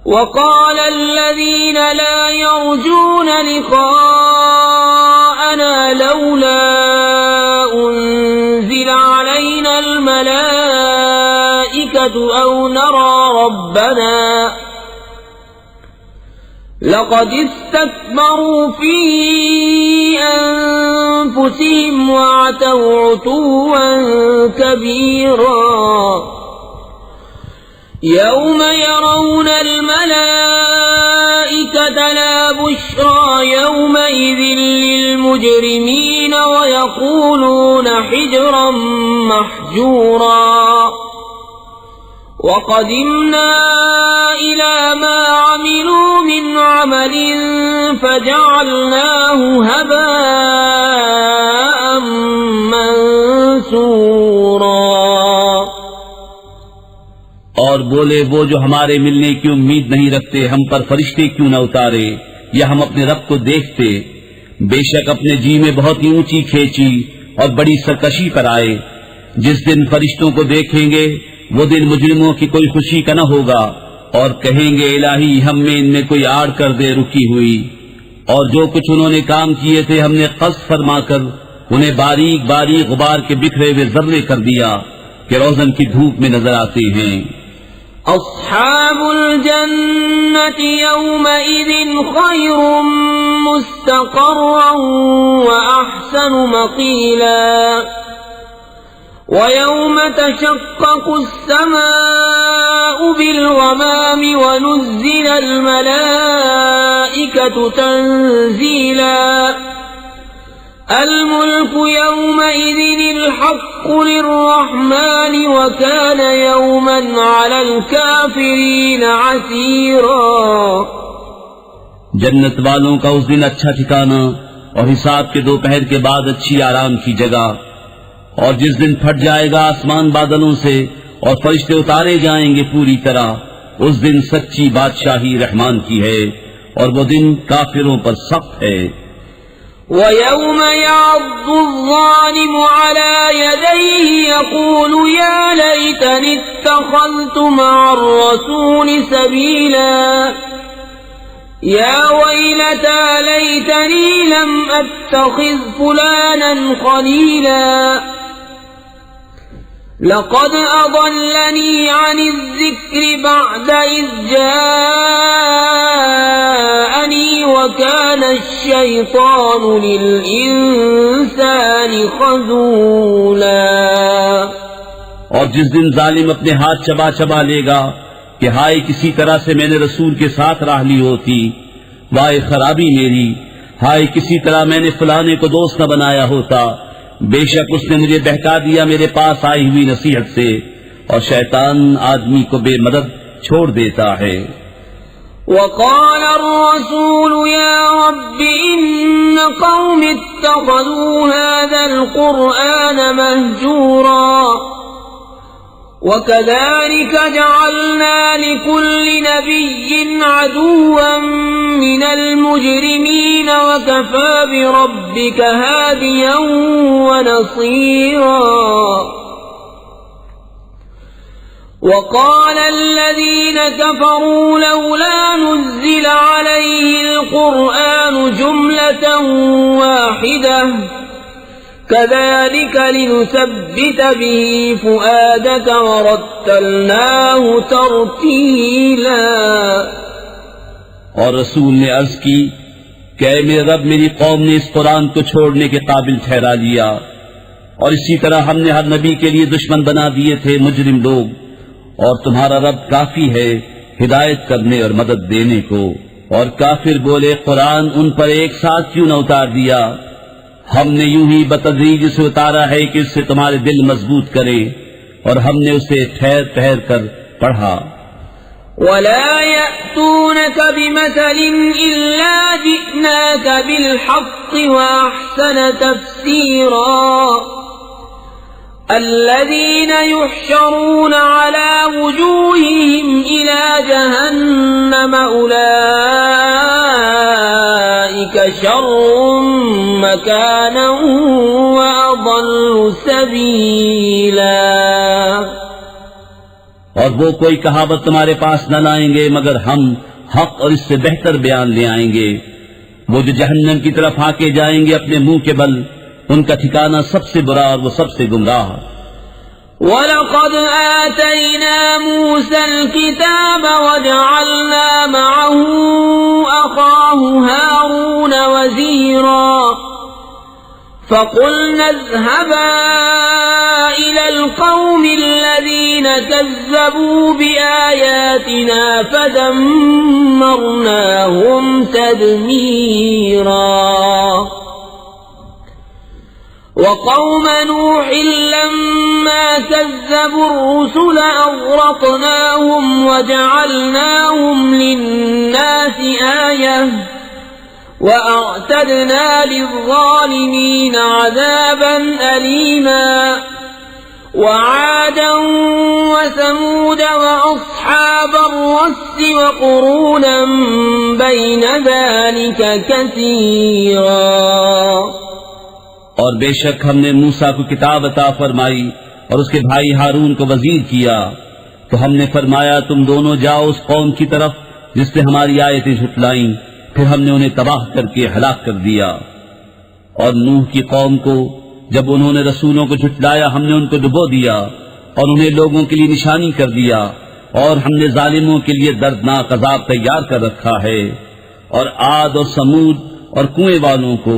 वक़ाल अल्लज़ीना ला यर्जून लिक़ाअना लौला उन्ज़िला अलैनल मलाइकतु औ नरा रब्बना लक़द इस्तकबरू फ़ी अन्फुसिहिम वअतौ उतुव्वन कबीरा यौम यरौनल मलाइकत ला बुश्रा यौमइज़िन लिलमुजरिमीन वयक़ूलून हिज्रन महजूरा वक़दिमना इला मा अमिलू मिन अमलिन फजअलनाहु हबाअन मंसूरा। और बोले वो जो हमारे मिलने की उम्मीद नहीं रखते, हम पर फरिश्ते क्यों न उतारे या हम अपने रब को देखते। बेशक अपने जी में बहुत ही ऊंची खेची और बड़ी सरकशी पर आए। जिस दिन फरिश्तों को देखेंगे वो दिन मुजरिमों की कोई खुशी का न होगा और कहेंगे इलाही हम में इनमें कोई आड़ कर दे रुकी हुई। और जो कुछ उन्होंने काम किए थे हमने क़स्द फरमाकर उन्हें बारीक बारीक गुबार के बिखरे हुए ज़र्रे कर दिया कि रोज़न की धूप में नजर आते हैं। अस्हाबुल जन्नति यौमइज़िन खैरुम मुस्तक़र्रन व अहसनु मक़ीला वयौम तशक़्क़क़ु अस्समाउ बिल-ग़मामि व नुज़्ज़िलल मलाइकतु तंज़ीला अल-मुल्कु यौमइज़िनिल हक़्क़ु लिर्रहमानि व कान यौमन अलल काफ़िरीन असीरा। जन्नत वालों का उस दिन अच्छा ठिकाना और हिसाब के दोपहर के बाद अच्छी आराम की जगह। और जिस दिन फट जाएगा आसमान बादलों से और फरिश्ते उतारे जाएंगे पूरी तरह, उस दिन सच्ची बादशाही रहमान की है और वो दिन काफिरों पर सख्त है। वयौम यअद्दु ज़्ज़ालिमु अला यदैहि यक़ूलु या लैतनी इत्तख़ज़्तु मअर रसूलि सबीला या वैलता लैतनी लम अत्तख़िज़ फुलानन ख़लीला लक़द अضلनी अनिज़्ज़िक्रि बअद इज़ जाअनी व कान अश-शैतानु लिल-इंसानि ख़ज़ूला। और जिस दिन जालिम अपने हाथ चबा चबा लेगा कि हाय किसी तरह से मैंने रसूल के साथ राह ली होती, वाए खराबी मेरी, हाय किसी तरह मैंने फलाने को दोस्त न बनाया होता। बेशक उसने मुझे बहका दिया मेरे पास आई हुई नसीहत से, और शैतान आदमी को बेमदद छोड़ देता है। वक़ाल अर्रसूल या रब्बि इन्न क़ौमि इत्तख़ज़ू हाज़ल क़ुरआन महजूरा वकज़ालिक जअलना लिकुल्लि नबिय्यिन अदुव्वन मिनल मुजरिमीन वकफ़ा बिरब्बिक हादियन व नसीरा। वक़ाल अल्लज़ीन कफ़रू लौला नुज़्ज़िला अलैहिल क़ुरआनु जुमलतन वाहिदह कज़ालिक लिनुसब्बित बिही फ़ुआदक वरत्तलनाहु तरतीला। और रसूल ने अर्ज की कि ऐ मेरे रब मेरी कौम ने इस कुरान को छोड़ने के काबिल ठहरा लिया, और इसी तरह हमने हर नबी के लिए दुश्मन बना दिए थे मुजरिम लोग, और तुम्हारा रब काफी है हिदायत करने और मदद देने को। और काफिर बोले कुरान उन पर एक साथ क्यों न उतार दिया, हमने यूं ही बतदरीज से उतारा है कि इससे तुम्हारे दिल मजबूत करे, और हमने उसे ठहर ठहर कर पढ़ा। वला यअतूनक बिमसलिन इल्ला जिअनाक बिलहक़्क़ि व अहसन तफ़सीरा। الذين يحشرون على وجوههم إلى جهنم أولئك شر مكانا وأضل سبيلا। और वो कोई कहावत तुम्हारे पास न लाएंगे मगर हम हक और इससे बेहतर बयान ले आएंगे। वो जो जहन्नम की तरफ आके जाएंगे अपने मुंह के बल, उनका ठिकाना सबसे बुरा और वो सबसे गुमराह। वलक़द आतैना मूसल किताब वजअलना मअहू अख़ाहू हारून वज़ीरा फ़क़ुलना इज़हबा इलल क़ौमिल्लज़ीना कज़्ज़बू बिआयातिना फ़दम्मरनाहुम तदमीरा। वक़ौम नूह लम्मा कज़्ज़बू अर्रुसुल अग़रक़नाहुम वजअलनाहुम लिन्नासि आयह वअअतदना लिज़्ज़ालिमीन अज़ाबन अलीमा। वआदन वसमूद वअस्हाब अर्रस्स वक़ुरूनन बैन ज़ालिक कसीरा। और बेशक हमने मूसा को किताब अता फरमाई और उसके भाई हारून को वजीर किया, तो हमने फरमाया तुम दोनों जाओ उस कौम की तरफ जिसने हमारी आयतें झुटलाईं, फिर हमने उन्हें तबाह करके हलाक कर दिया। और नूह की कौम को जब उन्होंने रसूलों को झुटलाया हमने उनको डुबो दिया और उन्हें लोगों के लिए निशानी कर दिया, और हमने जालिमों के लिए दर्दनाक अजाब तैयार कर रखा है। और आद और समूद और कुएं वालों को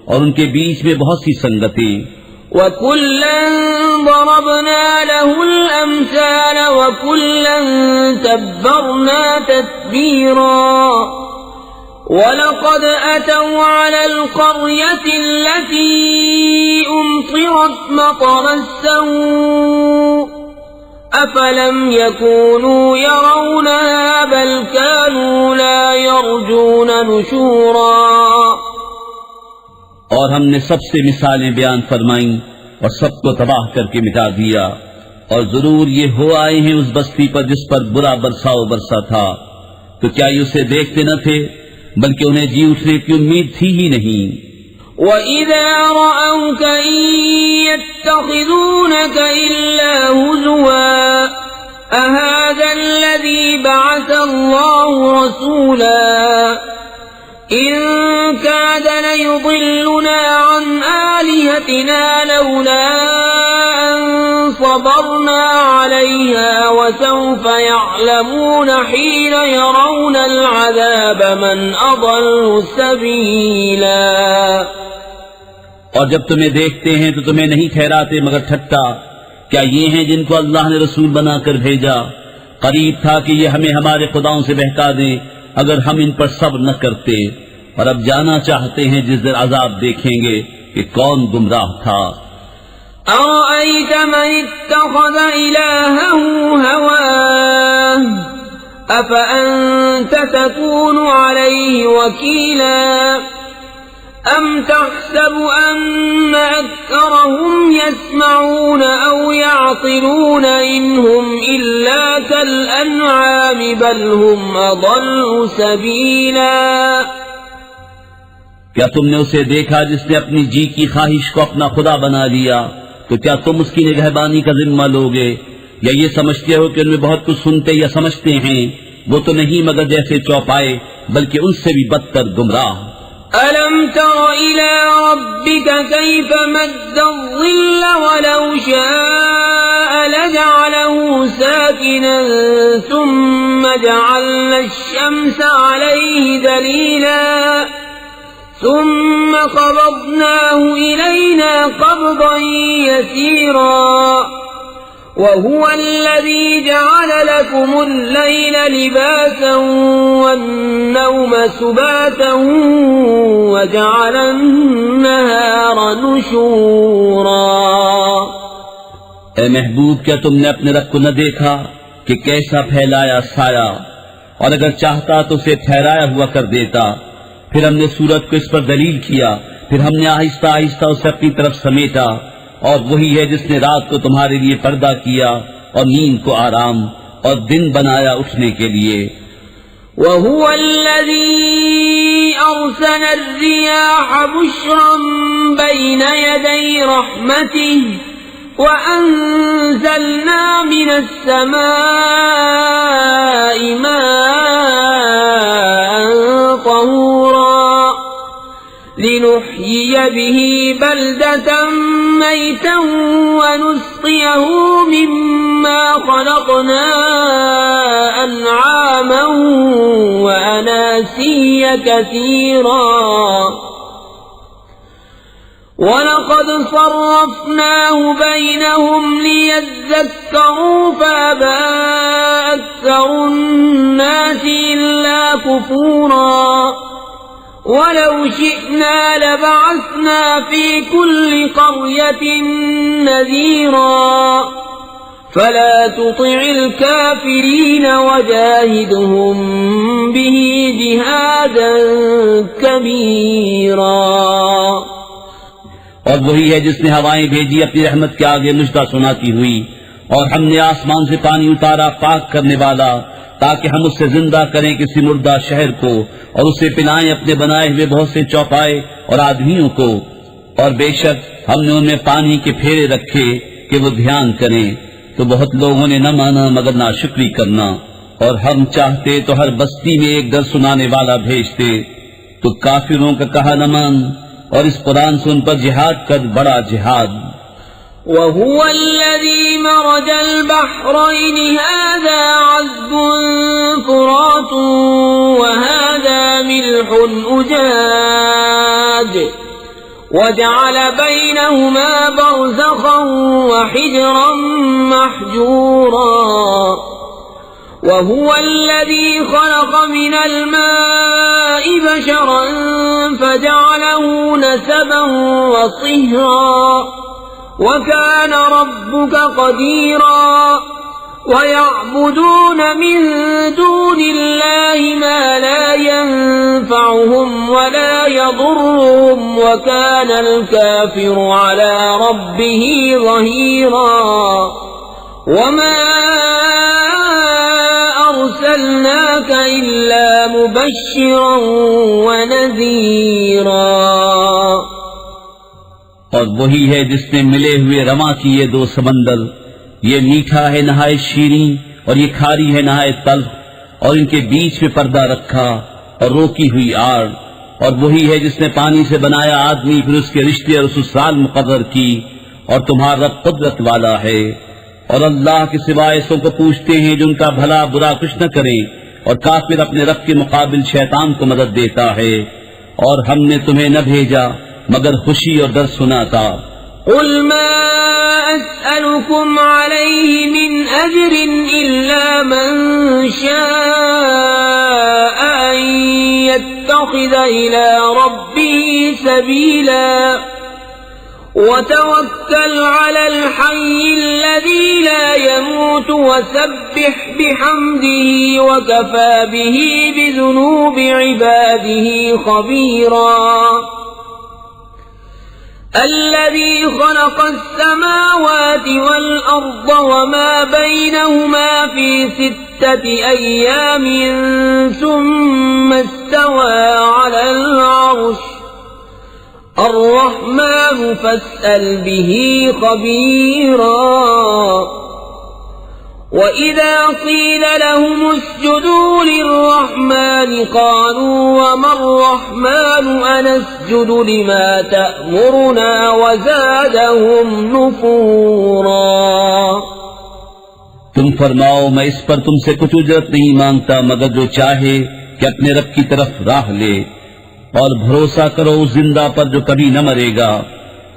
और उनके बीच में बहुत सी संगतें। वकुल्लन ضربنا له الأمثال وكلا تبرنا تتبيرا। ولقد أتوا على القرية التي أمطرت مطر السوء أفلم يكونوا يرونها بل كانوا لا يرجون نشورا। और हमने सबसे मिसालें बयान फरमाईं और सबको तबाह करके मिटा दिया। और जरूर ये हो आए हैं उस बस्ती पर जिस पर बुरा बरसाव बरसा था, तो क्या ये उसे देखते न थे, बल्कि उन्हें जी उठने की उम्मीद थी ही नहीं। وَإِذَا رَأَوْكَ إِن يَتَّخِذُونَكَ إِلَّا هُزُوًا أَهَذَا الَّذِي بَعَثَ اللَّهُ رَسُولًا إِن كَادَ لَيُضِلُّنَا عَنْ آلِهَتِنَا لَوْلَا أَن صَبَرْنَا عَلَيْهَا وَسَوْفَ يَعْلَمُونَ حِينَ يَرَوْنَ الْعَذَابَ مَنْ أَضَلُّ سَبِيلًا। और जब तुम्हें देखते हैं तो तुम्हें नहीं ठहराते मगर ठट्टा। क्या ये हैं जिनको अल्लाह ने रसूल बनाकर भेजा? करीब था कि ये हमें हमारे खुदाओं से बहका दें अगर हम इन पर सब्र न करते। और अब जाना चाहते हैं जिस दिन अजाब देखेंगे कि कौन गुमराह था। أَرَأَيْتَ مَنِ اتَّخَذَ إِلَٰهَهُ هَوَاهُ أَفَأَنتَ تَكُونُ عَلَيْهِ وَكِيلًا أَمْ تَحْسَبُ أَنَّ أَكْثَرَهُمْ يَسْمَعُونَ أَوْ يَعْقِلُونَ إِنْ هُمْ إِلَّا كَالْأَنْعَامِ بَلْ هُمْ أَضَلُّ سَبِيلًا। क्या तुमने उसे देखा जिसने अपनी जी की ख्वाहिश को अपना खुदा बना लिया? तो क्या तुम उसकी निगहबानी का जिम्मा लोगे? या ये समझते हो कि उनमें बहुत कुछ सुनते या समझते हैं? वो तो नहीं मगर जैसे चौपाए, बल्कि उनसे भी बदतर गुमराह। أَلَمْ تَرَ إِلَى رَبِّكَ كَيْفَ مَدَّ الظِّلَّ وَلَوْ شَاءَ لَجَعَلَهُ سَاكِنًا ثُمَّ جَعَلْنَا الشَّمْسَ عَلَيْهِ دَلِيلًا ثُمَّ قَبَضْنَاهُ إِلَيْنَا قَبْضًا يَسِيرًا وَهُوَ الَّذِي جَعَلَ لَكُمُ اللَّيْلَ لِبَاسًا وَالنَّوْمَ سُبَاتًا وَجَعَلَ النَّهَارَ نُشُورًا। ए महबूब, क्या तुमने अपने रब को न देखा कि कैसा फैलाया साया, और अगर चाहता तो उसे ठहराया हुआ कर देता। फिर हमने सूरज को इस पर दलील किया, फिर हमने आहिस्ता आहिस्ता उसे अपनी तरफ समेटा। और वही है जिसने रात को तुम्हारे लिए पर्दा किया और नींद को आराम और दिन बनाया उठने के लिए। وَهُوَ الَّذِي أَرْسَلَ الرِّيَاحَ بُشْرًا بَيْنَ يَدَيْ رَحْمَتِهِ وأنزلنا من السماء ماء طهورا لنحيي به بلدة ميتا ونسقيه مما خلقنا أنعاما وأناسيا كثيرا ولقد صرفناه بينهم ليذكروا فأبى أكثر الناس إلا كفورا ولو شئنا لبعثنا في كل قرية نذيرا فلا تطع الكافرين وجاهدهم به جهادا كبيرا और वही है जिसने हवाएं भेजी अपनी रहमत के आगे मुजदा सुनाती हुई, और हमने आसमान से पानी उतारा पाक करने वाला, ताकि हम उससे जिंदा करें किसी मुर्दा शहर को, और उससे पिलाएं अपने बनाए हुए बहुत से चौपाए और आदमियों को। और बेशक हमने उनमें पानी के फेरे रखे कि वो ध्यान करें, तो बहुत लोगों ने न माना मगर नाशुक्री करना। और हम चाहते तो हर बस्ती में एक दर सुनाने वाला भेजते, तो काफिरों का कहा न मान, और इस कुरान से उन पर जिहाद कर बड़ा जिहाद। وهو الذي مرج البحرين هذا عذب فرات وهذا ملح أجاج وجعل بينهما برزخا وحجرا محجورا وهو الذي خلق من الماء بشرا فجعله نسبا وصهرا وكان ربك قديرا ويعبدون من دون الله ما لا ينفعهم ولا يضرهم وكان الكافر على ربه ظهيرا وما أرسلناك إلا مبشرا ونذيرا और वही है जिसने मिले हुए रवा किए दो समंदर, ये मीठा है नहाए शीरी और ये खारी है नहाए तल्ख, और इनके बीच में पर्दा रखा और रोकी हुई आड़। और वही है जिसने पानी से बनाया आदमी, फिर उसके रिश्ते और ससुराल मुकर्रर की, और तुम्हारा रब कुदरत वाला है। और अल्लाह के सिवाय ऐसों को पूछते हैं जो उनका भला बुरा कुछ न करे, और काफिर अपने रब के मुकाबिल शैतान को मदद देता है। और हमने तुम्हें न भेजा मगर खुशी और डर सुनाता। قل ما أسألكم عليه من أجر إلا من شاء أن يتخذ إلى ربه سبيلا وتوكل على الحي الذي لا يموت وسبح بحمده وكفى به بذنوب عباده خبيرا الذي خلق السماوات والأرض وما بينهما في 6 أيام ثم استوى على العرش الرحمن فاسأل به خبيرا وإذا قيل لهم اسجدوا للرحمن قالوا وما الرحمن أنسجد لما تأمرنا وزادهم نفورا तुम फरमाओ मैं इस पर तुमसे कुछ उजरत नहीं मांगता मगर जो चाहे कि अपने रब की तरफ राह ले, और भरोसा करो उस जिंदा पर जो कभी न मरेगा,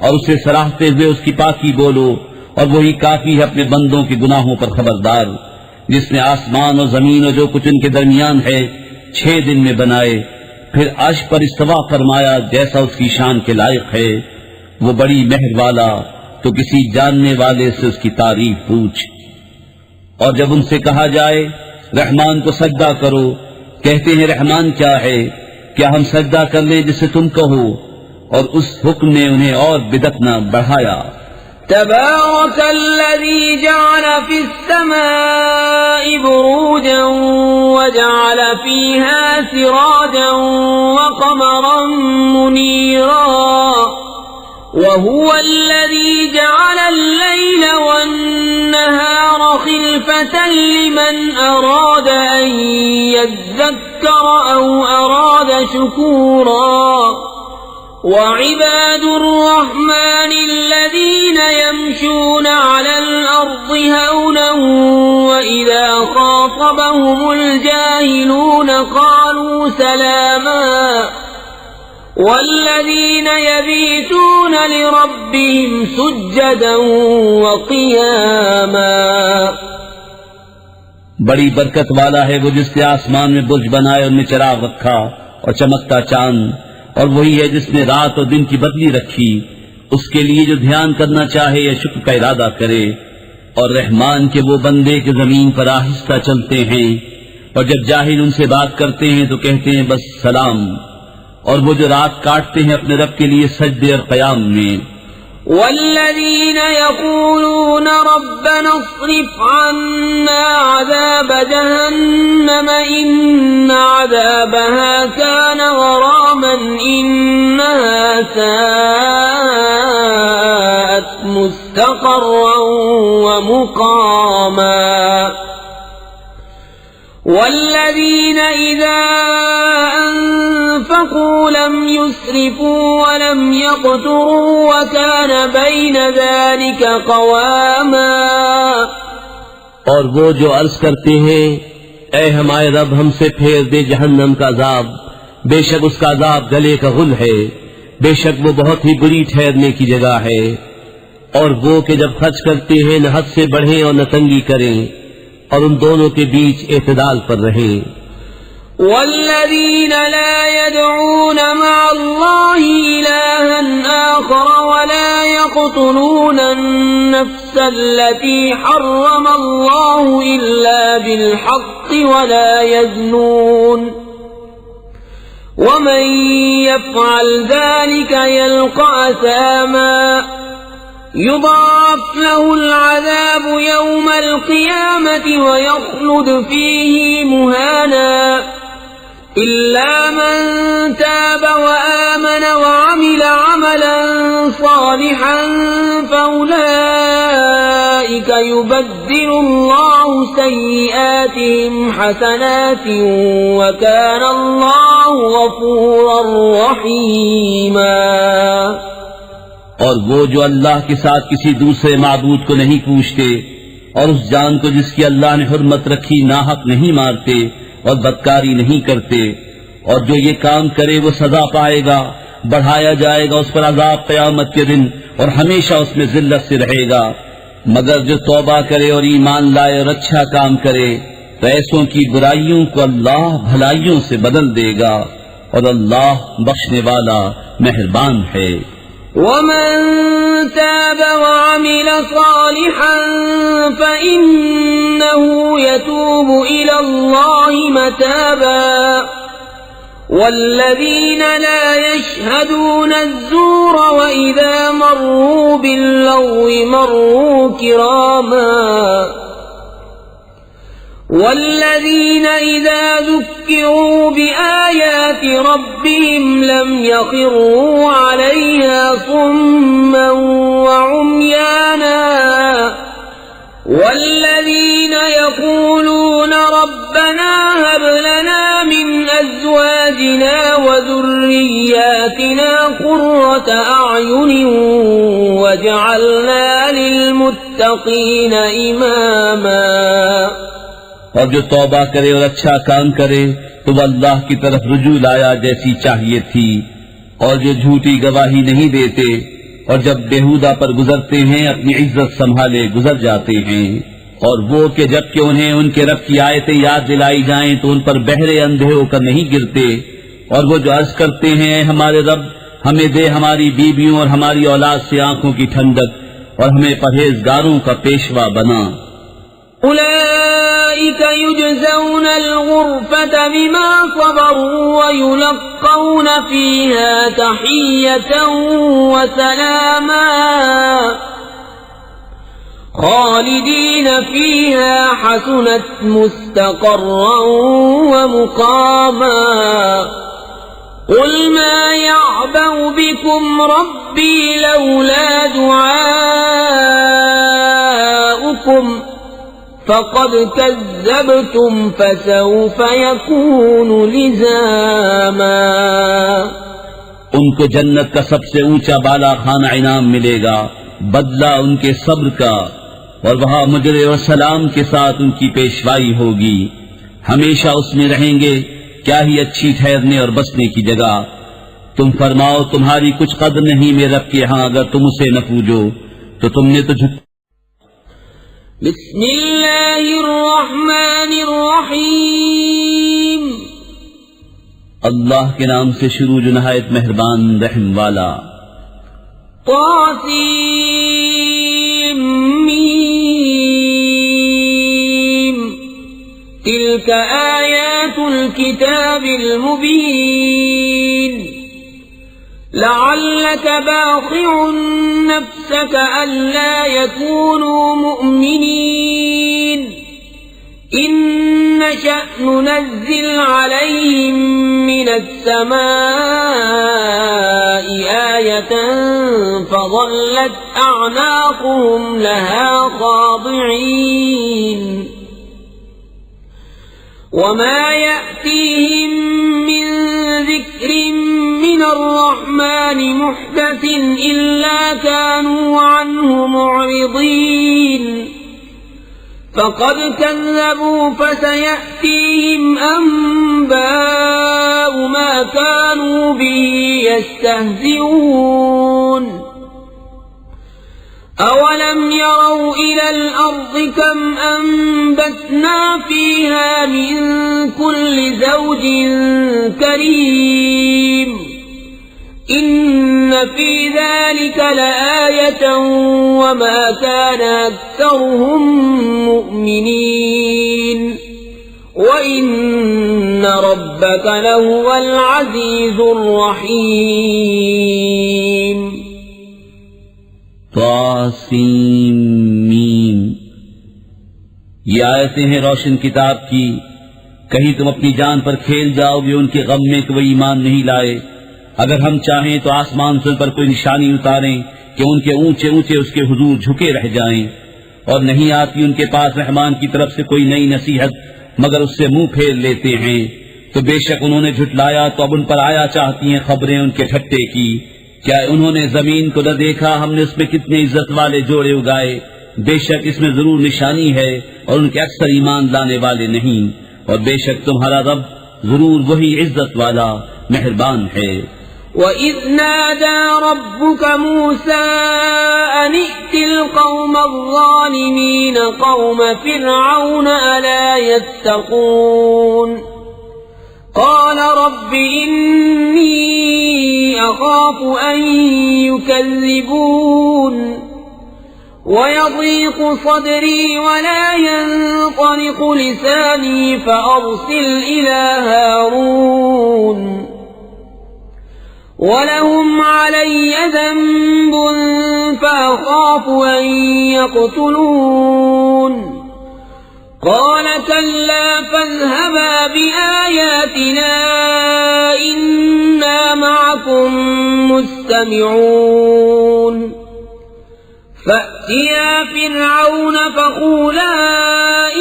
और उसे सराहते हुए उसकी पाकी बोलो। और वही काफी है अपने बंदों के गुनाहों पर खबरदार, जिसने आसमान और जमीन और जो कुछ उनके दरमियान है 6 दिन में बनाए, फिर अर्श पर इस्तवा फरमाया जैसा उसकी शान के लायक है। वो बड़ी मेहर वाला, तो किसी जानने वाले से उसकी तारीफ पूछ। और जब उनसे कहा जाए रहमान को सजदा करो, कहते हैं रहमान क्या है, क्या हम सजदा कर लें जिसे तुम कहो, और उस हुक्म ने उन्हें और बिदत न बढ़ाया। تبارك الذي جعل في السماء بروجا وجعل فيها سراجا وقمرا منيرا وهو الذي جعل الليل والنهار خلفة لمن أراد أن يذكر أو أراد شكورا وعباد الرحمن الذين يمشون على الأرض هونا وإذا خاطبهم الجاهلون قالوا سلاما والذين يبيتون لربهم سجدا وقياما। बड़ी बरकत वाला है वो जिसने आसमान में बुर्ज बनाए, उनमें चिराग रखा और चमकता चांद, और वही है जिसने रात और दिन की बदली रखी, उसके लिए जो ध्यान करना चाहे या शुक्र का इरादा करे। और रहमान के वो बंदे के जमीन पर आहिस्ता चलते हैं, और जब जाहिल उनसे बात करते हैं तो कहते हैं बस सलाम। और वो जो रात काटते हैं अपने रब के लिए सजदे और क़याम में। वल्लज़ीन यक़ूलून रब्बना अस्रिफ़ अन्ना अज़ाब जहन्नम इन्न अज़ाबहा कान गरामन इन्नहा साअत मुस्तक़र्रन व मुक़ामा। वल्लज़ीन इज़ा أنفقوا لم يسرفوا ولم يقتروا وكان بين ذلك قواما। और वो जो अर्ज करते हैं ऐ हमारे रब हमसे फेर दे जहन्नम का अजाब, बेशक उसका अजाब गले का गुल है, बेशक वो बहुत ही बुरी ठहरने की जगह है। और वो कि जब खर्च करते हैं न हद से बढ़ें और न तंगी करें, और उन दोनों के बीच एतदाल पर रहें। वल्लज़ीन ला यदऊन मअल्लाहि इलाहन आखर वला यक़्तुलून अन्नफ्स अल्लती हर्रम अल्लाहु इल्ला बिलहक़्क़ि वला यज़्नून वमन यफ़अल ज़ालिक यल्क़ा असामा युदाअफ़ लहुल अज़ाबु यौमल क़ियामति वयख़्लुद फ़ीहि मुहाना इल्ला मन ताब वआमन वअमिल अमलन सालिहन फउलाइक युबद्दिलुल्लाहु सय्यिआतिहिम हसनातिन वकान अल्लाहु गफूरर रहीमा। और वो जो अल्लाह के साथ किसी दूसरे माबूद को नहीं पूछते, और उस जान को जिसकी अल्लाह ने हुर्मत रखी नाहक नहीं मारते और बदकारी नहीं करते, और जो ये काम करे वो सजा पाएगा, बढ़ाया जाएगा उस पर अजाब क़यामत के दिन, और हमेशा उसमें जिल्लत से रहेगा। मगर जो तौबा करे और ईमान लाए और अच्छा काम करे तो ऐसों की बुराइयों को अल्लाह भलाइयों से बदल देगा, और अल्लाह बख्शने वाला मेहरबान है। वमन ताब वअमिल सालिहन फइन्नहु यतूबु इलल्लाहि मताबा वल्लज़ीन ला यशहदून अज़्ज़ूर वइज़ा मर्रू बिल्लग़्वि मर्रू किरामा वल्लज़ीन इज़ा ज़ुक्किरू बिआयाति रब्बिहिम लम यख़िर्रू अलैहा सुम्मन वउम्याना वल्लज़ीन यक़ूलून रब्बना हब लना मिन अज़वाजिना वज़ुर्रिय्यातिना क़ुर्रत अअयुनिन वजअलना लिलमुत्तक़ीन इमामा। और जो तौबा करे और अच्छा काम करे तो वह अल्लाह की तरफ रुजू लाया जैसी चाहिए थी, और जो झूठी गवाही नहीं देते और जब बेहुदा पर गुजरते हैं अपनी इज्जत संभाले गुजर जाते हैं। और वो कि जबकि उन्हें उनके रब की आयतें याद दिलाई जाएं तो उन पर बहरे अंधे होकर नहीं गिरते। और वो जो अर्ज करते हैं हमारे रब हमें दे हमारी बीवियों और हमारी औलाद से आंखों की ठंडक और हमें परहेजगारों का पेशवा बना। उलाइक युजज़ौनल गुरफ़त बिमा सबरू व युलक़्क़ौन फ़ीहा तहिय्यतन व सलामा खालिदीन फ़ीहा हसुनत मुस्तक़र्रन व मुक़ामा। क़ुल मा यअबअु बिकुम ربي لولا دعاؤكم فقد كذبتم فسوف يكون لزاما। उनको जन्नत का सबसे ऊंचा बाला खाना इनाम मिलेगा, बदला उनके सब्र का, और वहां मुजरे और सलाम के साथ उनकी पेशवाई होगी। हमेशा उसमें रहेंगे, क्या ही अच्छी ठहरने और बसने की जगह। तुम फरमाओ तुम्हारी कुछ कदर नहीं मेरे रब के यहाँ, अगर तुम उसे न पूजो तो तुमने तो झुक। बिस्मिल्लाहिर्रहमानिर्रहीम। अल्लाह के नाम से शुरू जो नहायत मेहरबान रहम वाला। तासीम मीम तिल्क आयातुल किताबिल मुबीन लअल्लक बाखिउन नफ्सक अल्ला यकूनू मुअमिनीन इन नशअ नुनज़्ज़िल अलैहिम मिनस समाई आयतन फज़ल्लत अअनाक़ुहुम लहा ख़ादिईन वमा यअतीहिम मिन ज़िक्रिन मिनर रहमानि मुहदसिन इल्ला कानू अन्हु मुअरिदीन فقد كذبوا فسيأتيهم أنباء ما كانوا به يستهزئون أولم يروا إلى الأرض كم أنبتنا فيها من كل زوج كريم إن في ذلك لآية وما كان أكثرهم مؤمنين وإن ربك لهو العزيز الرحيم। तासीम मीम, ये आयतें हैं रोशन किताब की। कहीं तुम अपनी जान पर खेल जाओगे उनके गम में कि वो ईमान नहीं लाए। अगर हम चाहें तो आसमान से पर कोई निशानी उतारें कि उनके ऊंचे ऊंचे उसके हुजूर झुके रह जाएं, और नहीं आती उनके पास रहमान की तरफ से कोई नई नसीहत मगर उससे मुंह फेर लेते हैं। तो बेशक उन्होंने झुटलाया तो अब उन पर आया चाहती हैं खबरें उनके ठट्टे की। क्या उन्होंने जमीन को न देखा, हमने उसमें कितने इज्जत वाले जोड़े उगाए। बेशक इसमें जरूर निशानी है और उनके अक्सर ईमान लाने वाले नहीं, और बेशक तुम्हारा रब जरूर वही इज्जत वाला मेहरबान है। وَإِذْ نَادَى رَبُّكَ مُوسَىٰ أَنِ ائْتِ الْقَوْمَ الظَّالِمِينَ قَوْمَ فِرْعَوْنَ أَلَا يَتَّقُونَ قَالَ رَبِّ إِنِّي أَخَافُ أَن يُكَذِّبُونِ وَيَضِيقُ صَدْرِي وَلَا يَنطَلِقُ لِسَانِي فَأَرْسِلْ إِلَىٰ هَارُونَ وَلَهُمْ عَلَيَّ ذَنبٌ فَأَخَافُ أَن يَقْتُلُونِ قَالَ كَلَّا فَاذْهَبَا بِآيَاتِنَا إِنَّا مَعَكُمْ مُسْتَمِعُونَ فَأْتِيَا فِرْعَوْنَ فَقُولَا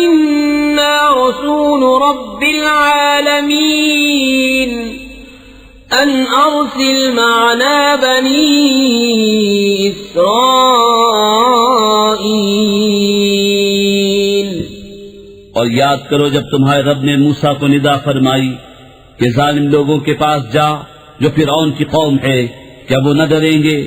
إِنَّا رَسُولُ رَبِّ الْعَالَمِينَ أن أرسل معنا بني إسرائيل। और याद करो जब तुम्हारे रब ने मूसा को निदा फरमाई कि जालिम लोगों के पास जा जो फिरौन की कौम है, क्या वो न डरेंगे?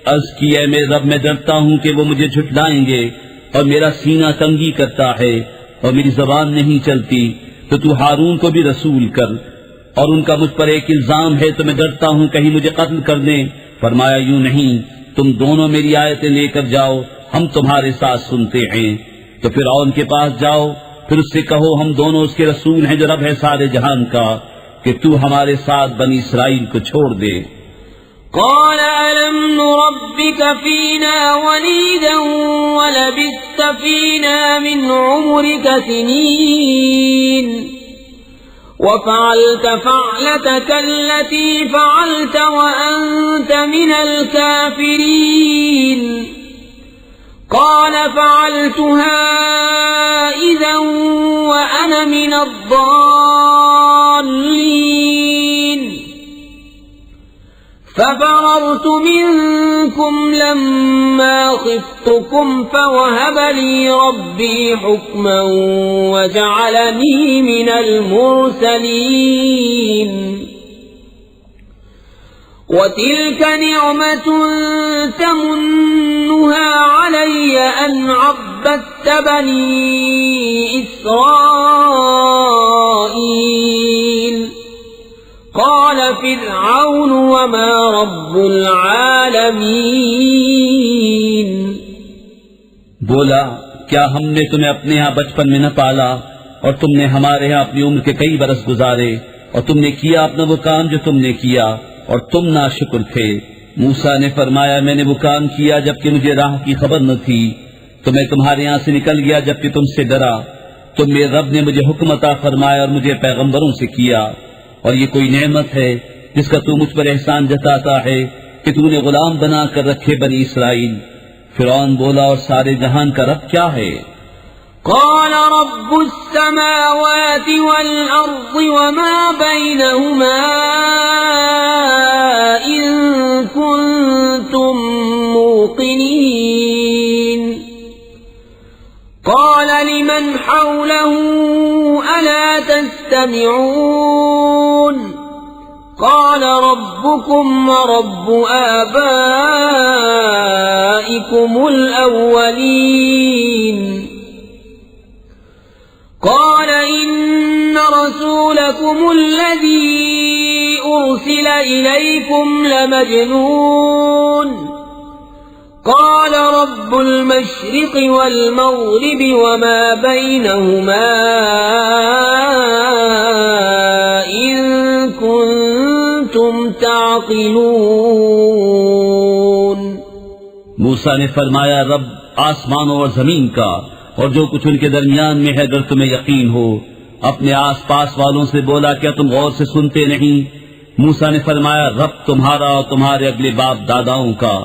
अर्ज की है मेरे रब, मैं डरता हूँ कि वो मुझे झुठलाएंगे और मेरा सीना तंगी करता है और मेरी जबान नहीं चलती, तो तू हारून को भी रसूल कर। और उनका मुझ पर एक इल्जाम है तो मैं डरता हूँ कहीं मुझे कत्ल कर दें। फरमाया यूं नहीं, तुम दोनों मेरी आयतें लेकर जाओ, हम तुम्हारे साथ सुनते हैं। तो फिरौन के पास जाओ, फिर उससे कहो हम दोनों उसके रसूल हैं जो रब है सारे जहान का, कि तू हमारे साथ बनी इसराइल को छोड़ दे। قال ألم نربك فينا وليدا ولبثت فينا من عمرك سنين وفعلت فعلتك التي فعلت وأنت من الكافرين قال فعلتها إذا وأنا من الضالين ففررت منكم لما خفتكم فوهب لي ربي حكما وجعلني من المرسلين وتلك نعمة تمنها علي أن عبدت بني إسرائيل قال فرعون وما رب العالمين बोला, क्या हमने तुम्हें अपने यहाँ बचपन में न पाला और तुमने हमारे यहाँ अपनी उम्र के कई बरस गुजारे और तुमने किया अपना वो काम जो तुमने किया और तुम नाशुक्र थे। मूसा ने फरमाया, मैंने वो काम किया जबकि मुझे राह की खबर न थी, तो मैं तुम्हारे यहाँ से निकल गया जबकि तुमसे डरा। तो मेरे रब ने मुझे हुक्म अता फरमाया और मुझे पैगंबरों से किया, और ये कोई नेमत है जिसका तू मुझ पर एहसान जताता है कि तूने गुलाम बना कर रखे बनी इसराइल। फिरौन बोला, और सारे जहान का रब क्या है? قال رب السماوات والأرض وما بينهما إن كنتم موقنين قال لمن حوله ألا تستمعون قال ربكم ورب آبائكم الأولين قال إن رسولكم الذي أرسل إليكم لمجنون قال رب المشرق والمغرب وما بينهما إن كنتم تعقلون मूसा ने फरमाया, रब आसमानों और जमीन का और जो कुछ उनके दरमियान में है, अगर तुम्हें यकीन हो। अपने आस पास वालों से बोला, क्या तुम गौर से सुनते नहीं? मूसा ने फरमाया, रब तुम्हारा और तुम्हारे अगले बाप दादाओं का।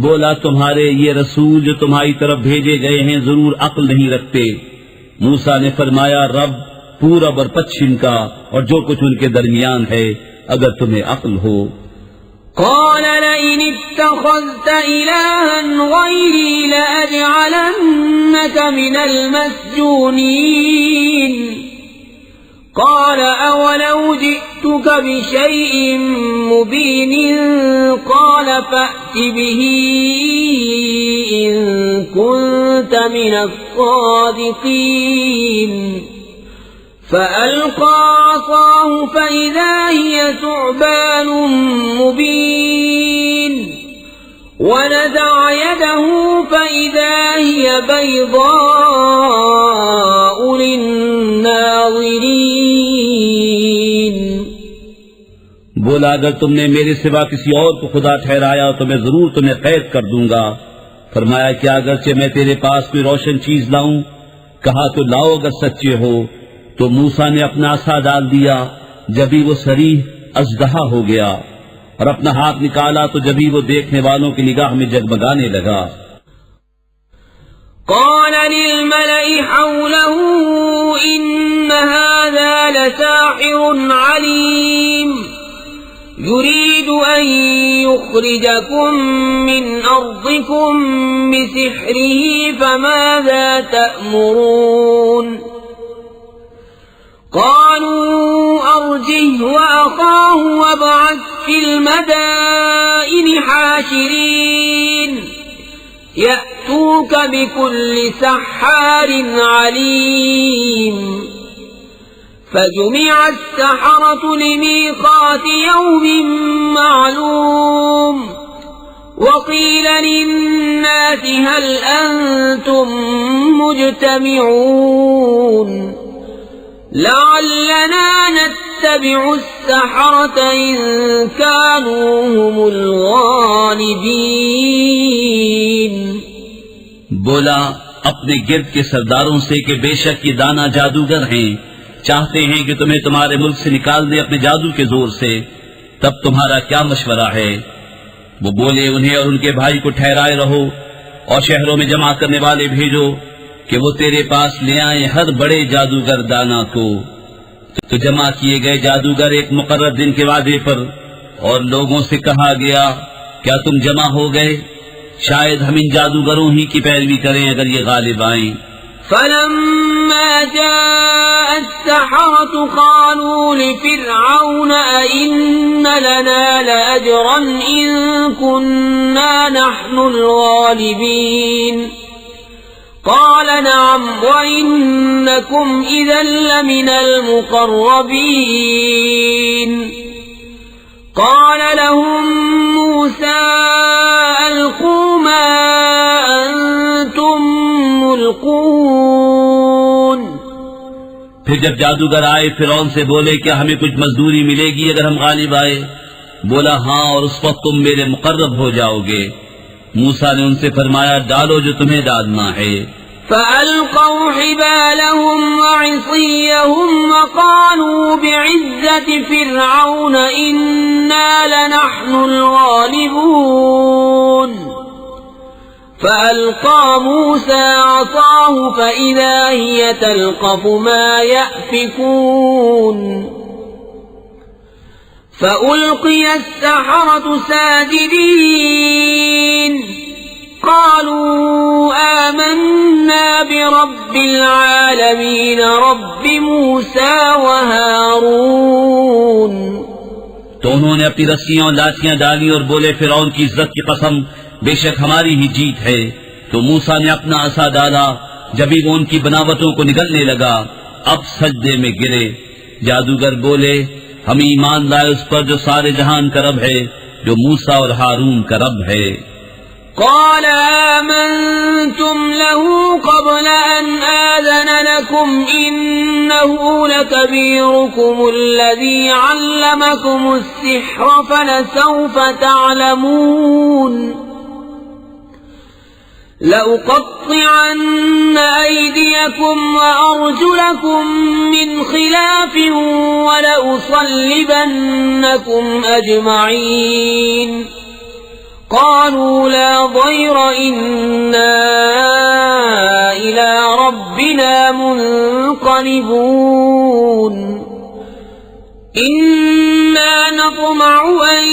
बोला, तुम्हारे ये रसूल जो तुम्हारी तरफ भेजे गए हैं जरूर अक्ल नहीं रखते। मूसा ने फरमाया, रब पूरब और पश्चिम का और जो कुछ उनके दरमियान है, अगर तुम्हें अक्ल हो। قال لئن اتخذت إلها غيري لأجعلنك من المسجونين قال أولو جئتك بشيء مبين قال فأت به إن كنت من الصادقين فألقى عصاه فإذا هي ثعبان مبين ونزع يده فإذا هي بيضاء للناظرين बोला, अगर तुमने मेरे सिवा किसी और को खुदा ठहराया तो मैं जरूर तुम्हें कैद कर दूंगा। फरमाया, क्या अगरचे मैं तेरे पास कोई रोशन चीज लाऊं? कहा, तो लाओ अगर सच्चे हो। तो मूसा ने अपना आसा डाल दिया, जभी वो सरीह अजदहा हो गया, और अपना हाथ निकाला तो जभी वो देखने वालों की निगाह में जगमगाने लगा। قال للملأ حوله إن هذا لساحر عليم يريد أن يخرجكم من أرضكم بسحره فماذا تأمرون قالوا أرجه وأخاه وابعث في المدائن حاشرين يأتوك بكل سحار عليم فجمع السحرة لميقات يوم معلوم وقيل للناس هل أنتم مجتمعون لعلنا نتبع السحرة إن كانوا هم الغالبين बोला, अपने गिर्द के सरदारों से कि बेशक ये दाना जादूगर हैं, चाहते हैं कि तुम्हें तुम्हारे मुल्क से निकाल दे अपने जादू के जोर से, तब तुम्हारा क्या मशवरा है? वो बोले, उन्हें और उनके भाई को ठहराए रहो और शहरों में जमा करने वाले भेजो कि वो तेरे पास ले आए हर बड़े जादूगर दाना को। तो जमा किए गए जादूगर एक मुकर्रर दिन के वादे पर, और लोगों से कहा गया, क्या तुम जमा हो गए? शायद हम इन जादूगरों ही की पैरवी करें अगर ये गालिब आए। فلما جاء السحرة قالوا لفرعون أئن لنا لأجرا إن كنا نحن الغالبين قال نعم وإنكم إذا لمن المقربين قال لهم موسى ألقوا ما أنتم ملقون। फिर जब जादूगर आए फिरौन से बोले, क्या हमें कुछ मजदूरी मिलेगी अगर हम गालिब आए? बोला, हाँ, और उस वक्त तुम मेरे मुकर्रब हो जाओगे। मूसा ने उनसे फरमाया, डालो जो तुम्हें डालना है। فألقوا حبالهم وعصيهم وقالوا بعزة فرعون إنا لنحن الغالبون فألقى موسى عصاه فإذا هي تلقف ما يأفكون فألقي السحرة ساجدين قالوا آمنا برب العالمين رب موسى وهارون। तो उन्होंने अपनी रस्सियां और लाठियां डाली और बोले, फिरौन की इज्जत की कसम, बेशक हमारी ही जीत है। तो मूसा ने अपना असा डाला, जब ही वो उनकी बनावटों को निगलने लगा, अब सजदे में गिरे। जादूगर बोले, हम ईमान लाए उस पर जो सारे जहान का रब है, जो मूसा और हारून का रब है। قال آمنتم له قبل أن آذن لكم إنه لكبيركم الذي علمكم السحر فلسوف تعلمون لأقطعن أيديكم وأرجلكم من خلاف ولأصلبنكم أجمعين قالوا لا ضير إنا إلى ربنا منقلبون إنا نطمع أن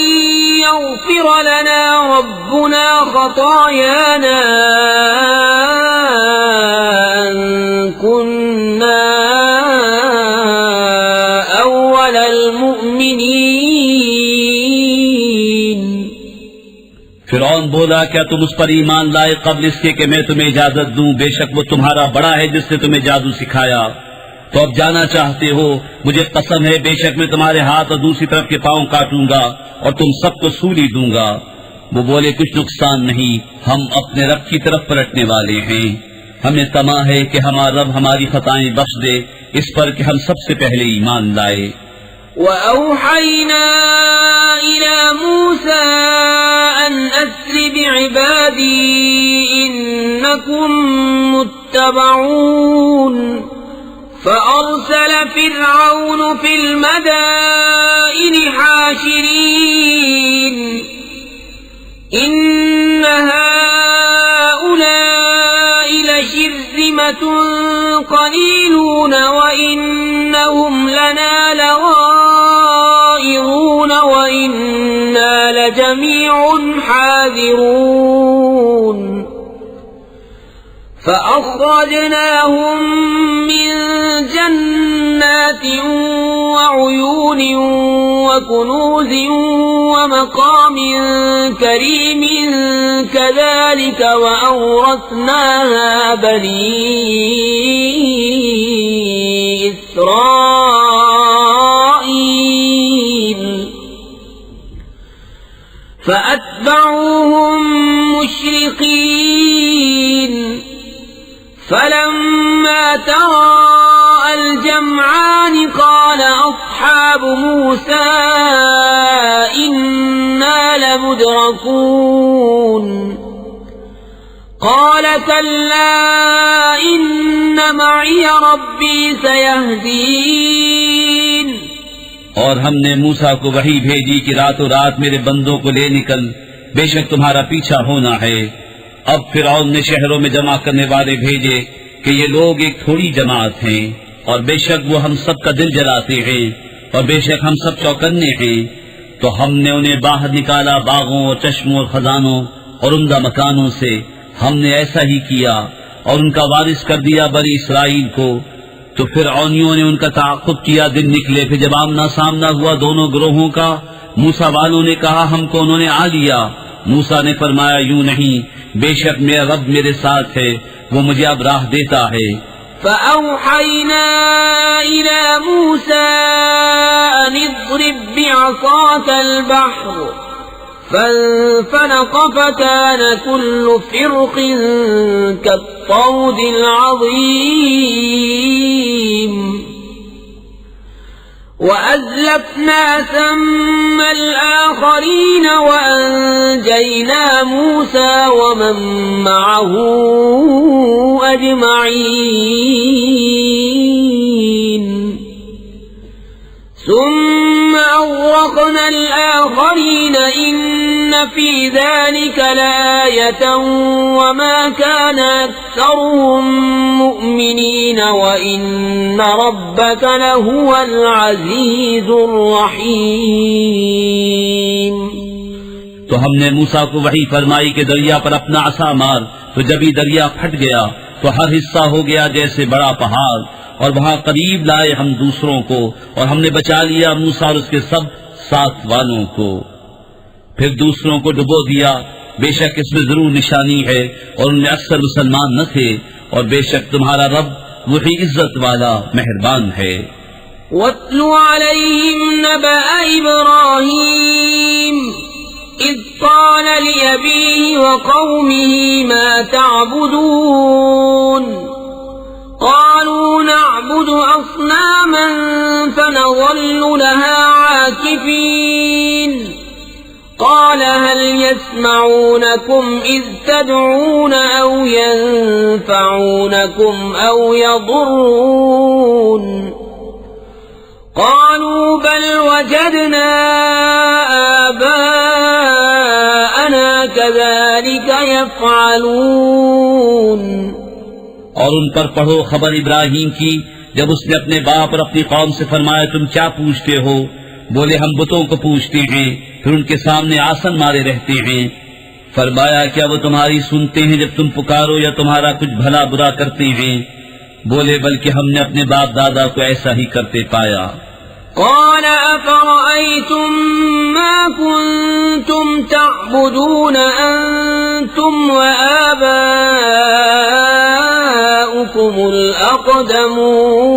يغفر لنا ربنا خطايانا أن كنا أول المؤمنين। फिरौन बोला, क्या तुम उस पर ईमान लाए कब्ल इसके कि मैं तुम्हें इजाजत दूं? बेशक वो तुम्हारा बड़ा है जिसने तुम्हें जादू सिखाया। तो अब जाना चाहते हो? मुझे कसम है, बेशक मैं तुम्हारे हाथ और दूसरी तरफ के पांव काटूंगा और तुम सबको सूली दूंगा। वो बोले, कुछ नुकसान नहीं, हम अपने रब की तरफ पलटने वाले हैं। हमें तमा है कि हमारा रब हमारी खताएं बख्श दे, इस पर कि हम सबसे पहले ईमान लाए। وأوحينا إلى موسى أن أسر بعبادي إنكم متبعون فأرسل فرعون في المدائن حاشرين إن هؤلاء لشرذمة قليلون وإنهم لنا لغائظون وإنا لجميع حاذرون فأخرجناهم من جنات وعيون وكنوز ومقام كريم كذلك وأورثناها بني إسرائيل فأتبعوهم مشرقين فلما تراءى الجمعان قال أصحاب موسى إنا لمدركون قال كلا إن معي ربي سيهدين और हमने मूसा को वही भेजी कि रातों रात मेरे बंदों को ले निकल, बेशक तुम्हारा पीछा होना है। अब फिरौन ने शहरों में जमा करने वाले भेजे कि ये लोग एक थोड़ी जमात हैं, और बेशक वो हम सब का दिल जलाते हैं, और बेशक हम सब चौकन्ने हैं। तो हमने उन्हें बाहर निकाला बागों और चश्मों और खजानों और उम्दा मकानों से। हमने ऐसा ही किया और उनका वारिस कर दिया बनी इसराइल को। तो फिरऔनियों ने उनका ताक़ुब किया, दिन निकले। फिर जब आमना सामना हुआ दोनों ग्रोहों का, मूसा वालों ने कहा हमको उन्होंने आ लिया। मूसा ने फरमाया यूं नहीं, बेशक मेरा रब मेरे साथ है, वो मुझे अब राह देता है। فأوحينا إلى موسى أن اضرب بعصاك البحر فانفلق فكان كل فرق كالطود العظيم وأزلفنا ثم الآخرين وأنجينا موسى ومن معه أجمعين ثم أغرقنا الآخرين إن في ذلك لآية وما كان أكثرهم مؤمنين وإن ربك لهو العزيز الرحيم। तो हमने मूसा को वही फरमाई कि दरिया पर अपना असा मार। तो जब ही दरिया फट गया तो हर हिस्सा हो गया जैसे बड़ा पहाड़, और वहाँ करीब लाए हम दूसरों को, और हमने बचा लिया मूसा और उसके सब साथ वालों को। फिर दूसरों को डुबो दिया। बेशक इसमें जरूर निशानी है, और उनमें अक्सर मुसलमान न थे, और बेशक तुम्हारा रब वही इज्जत वाला मेहरबान है। वत्लु अलैहिम नबअ इब्राहीम इज़ क़ाल लिअबीहि व क़ौमिहि मा तअबुदून قالوا نعبد أصناما فنظل لها عاكفين قال هل يسمعونكم إذ تدعون أو ينفعونكم أو يضرون قالوا بل وجدنا آباءنا كذلك يفعلون। और उन पर पढ़ो खबर इब्राहीम की, जब उसने अपने बाप और अपनी कौम से फरमाया तुम क्या पूछते हो? बोले हम बुतों को पूछते हैं, फिर उनके सामने आसन मारे रहते हैं। फरमाया क्या वो तुम्हारी सुनते हैं जब तुम पुकारो, या तुम्हारा कुछ भला बुरा करते हैं? बोले बल्कि हमने अपने बाप दादा को ऐसा ही करते पाया। قال أفرأيتم ما كنتم تعبدون أنتم وآباؤكم الأقدمون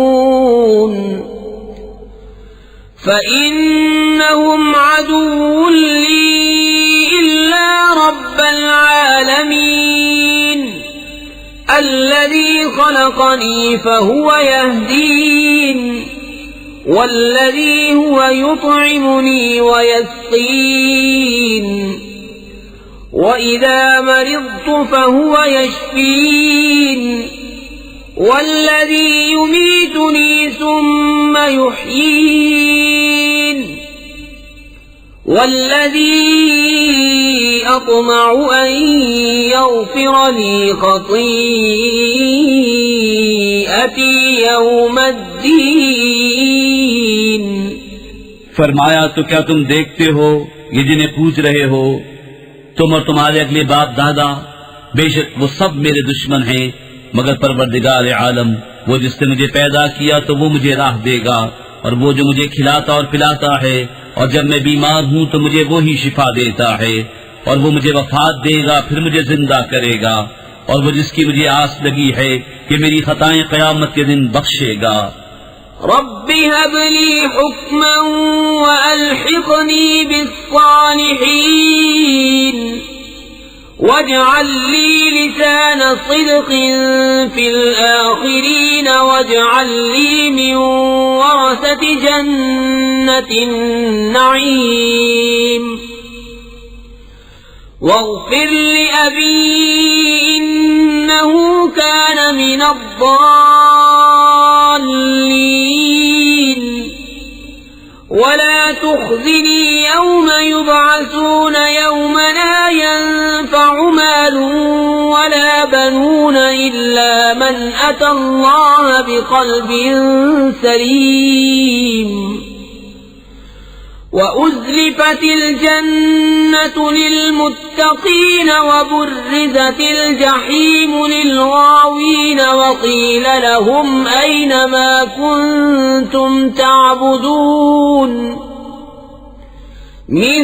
فإنهم عدو لي إلا رب العالمين الذي خلقني فهو يهدين والذي هو يطعمني ويسقين وإذا مرضت فهو يشفين والذي يميتني ثم يحيين والذي أطمع أن يغفر لي خطيئتي يوم الدين। फरमाया तो क्या तुम देखते हो ये जिन्हें पूछ रहे हो, तुम और तुम्हारे अगले बाप दादा, बेशक वो सब मेरे दुश्मन हैं, मगर परवरदिगार आलम वो जिसने मुझे पैदा किया तो वो मुझे राह देगा, और वो जो मुझे खिलाता और पिलाता है, और जब मैं बीमार हूँ तो मुझे वो ही शिफा देता है, और वो मुझे वफात देगा फिर मुझे जिंदा करेगा, और वो जिसकी मुझे आस लगी है कि मेरी खताएं क़यामत के दिन बख्शेगा। रब्बि हबली हुक्मन व अल्हिक़नी बिस्सालिहीन वजअल ली लिसान सिद्क़िन फिल आखिरीन वजअल ली मिन वरसति जन्नतिन नईम वग़फिर लिअबी إنه كان من الضالين ولا تخزني يوم يبعثون يوم لا ينفع مال ولا بنون إلا من أتى الله بقلب سليم وأزلفت الجنة للمتقين وبرزت الجحيم للغاوين وقيل لهم أين ما كنتم تعبدون من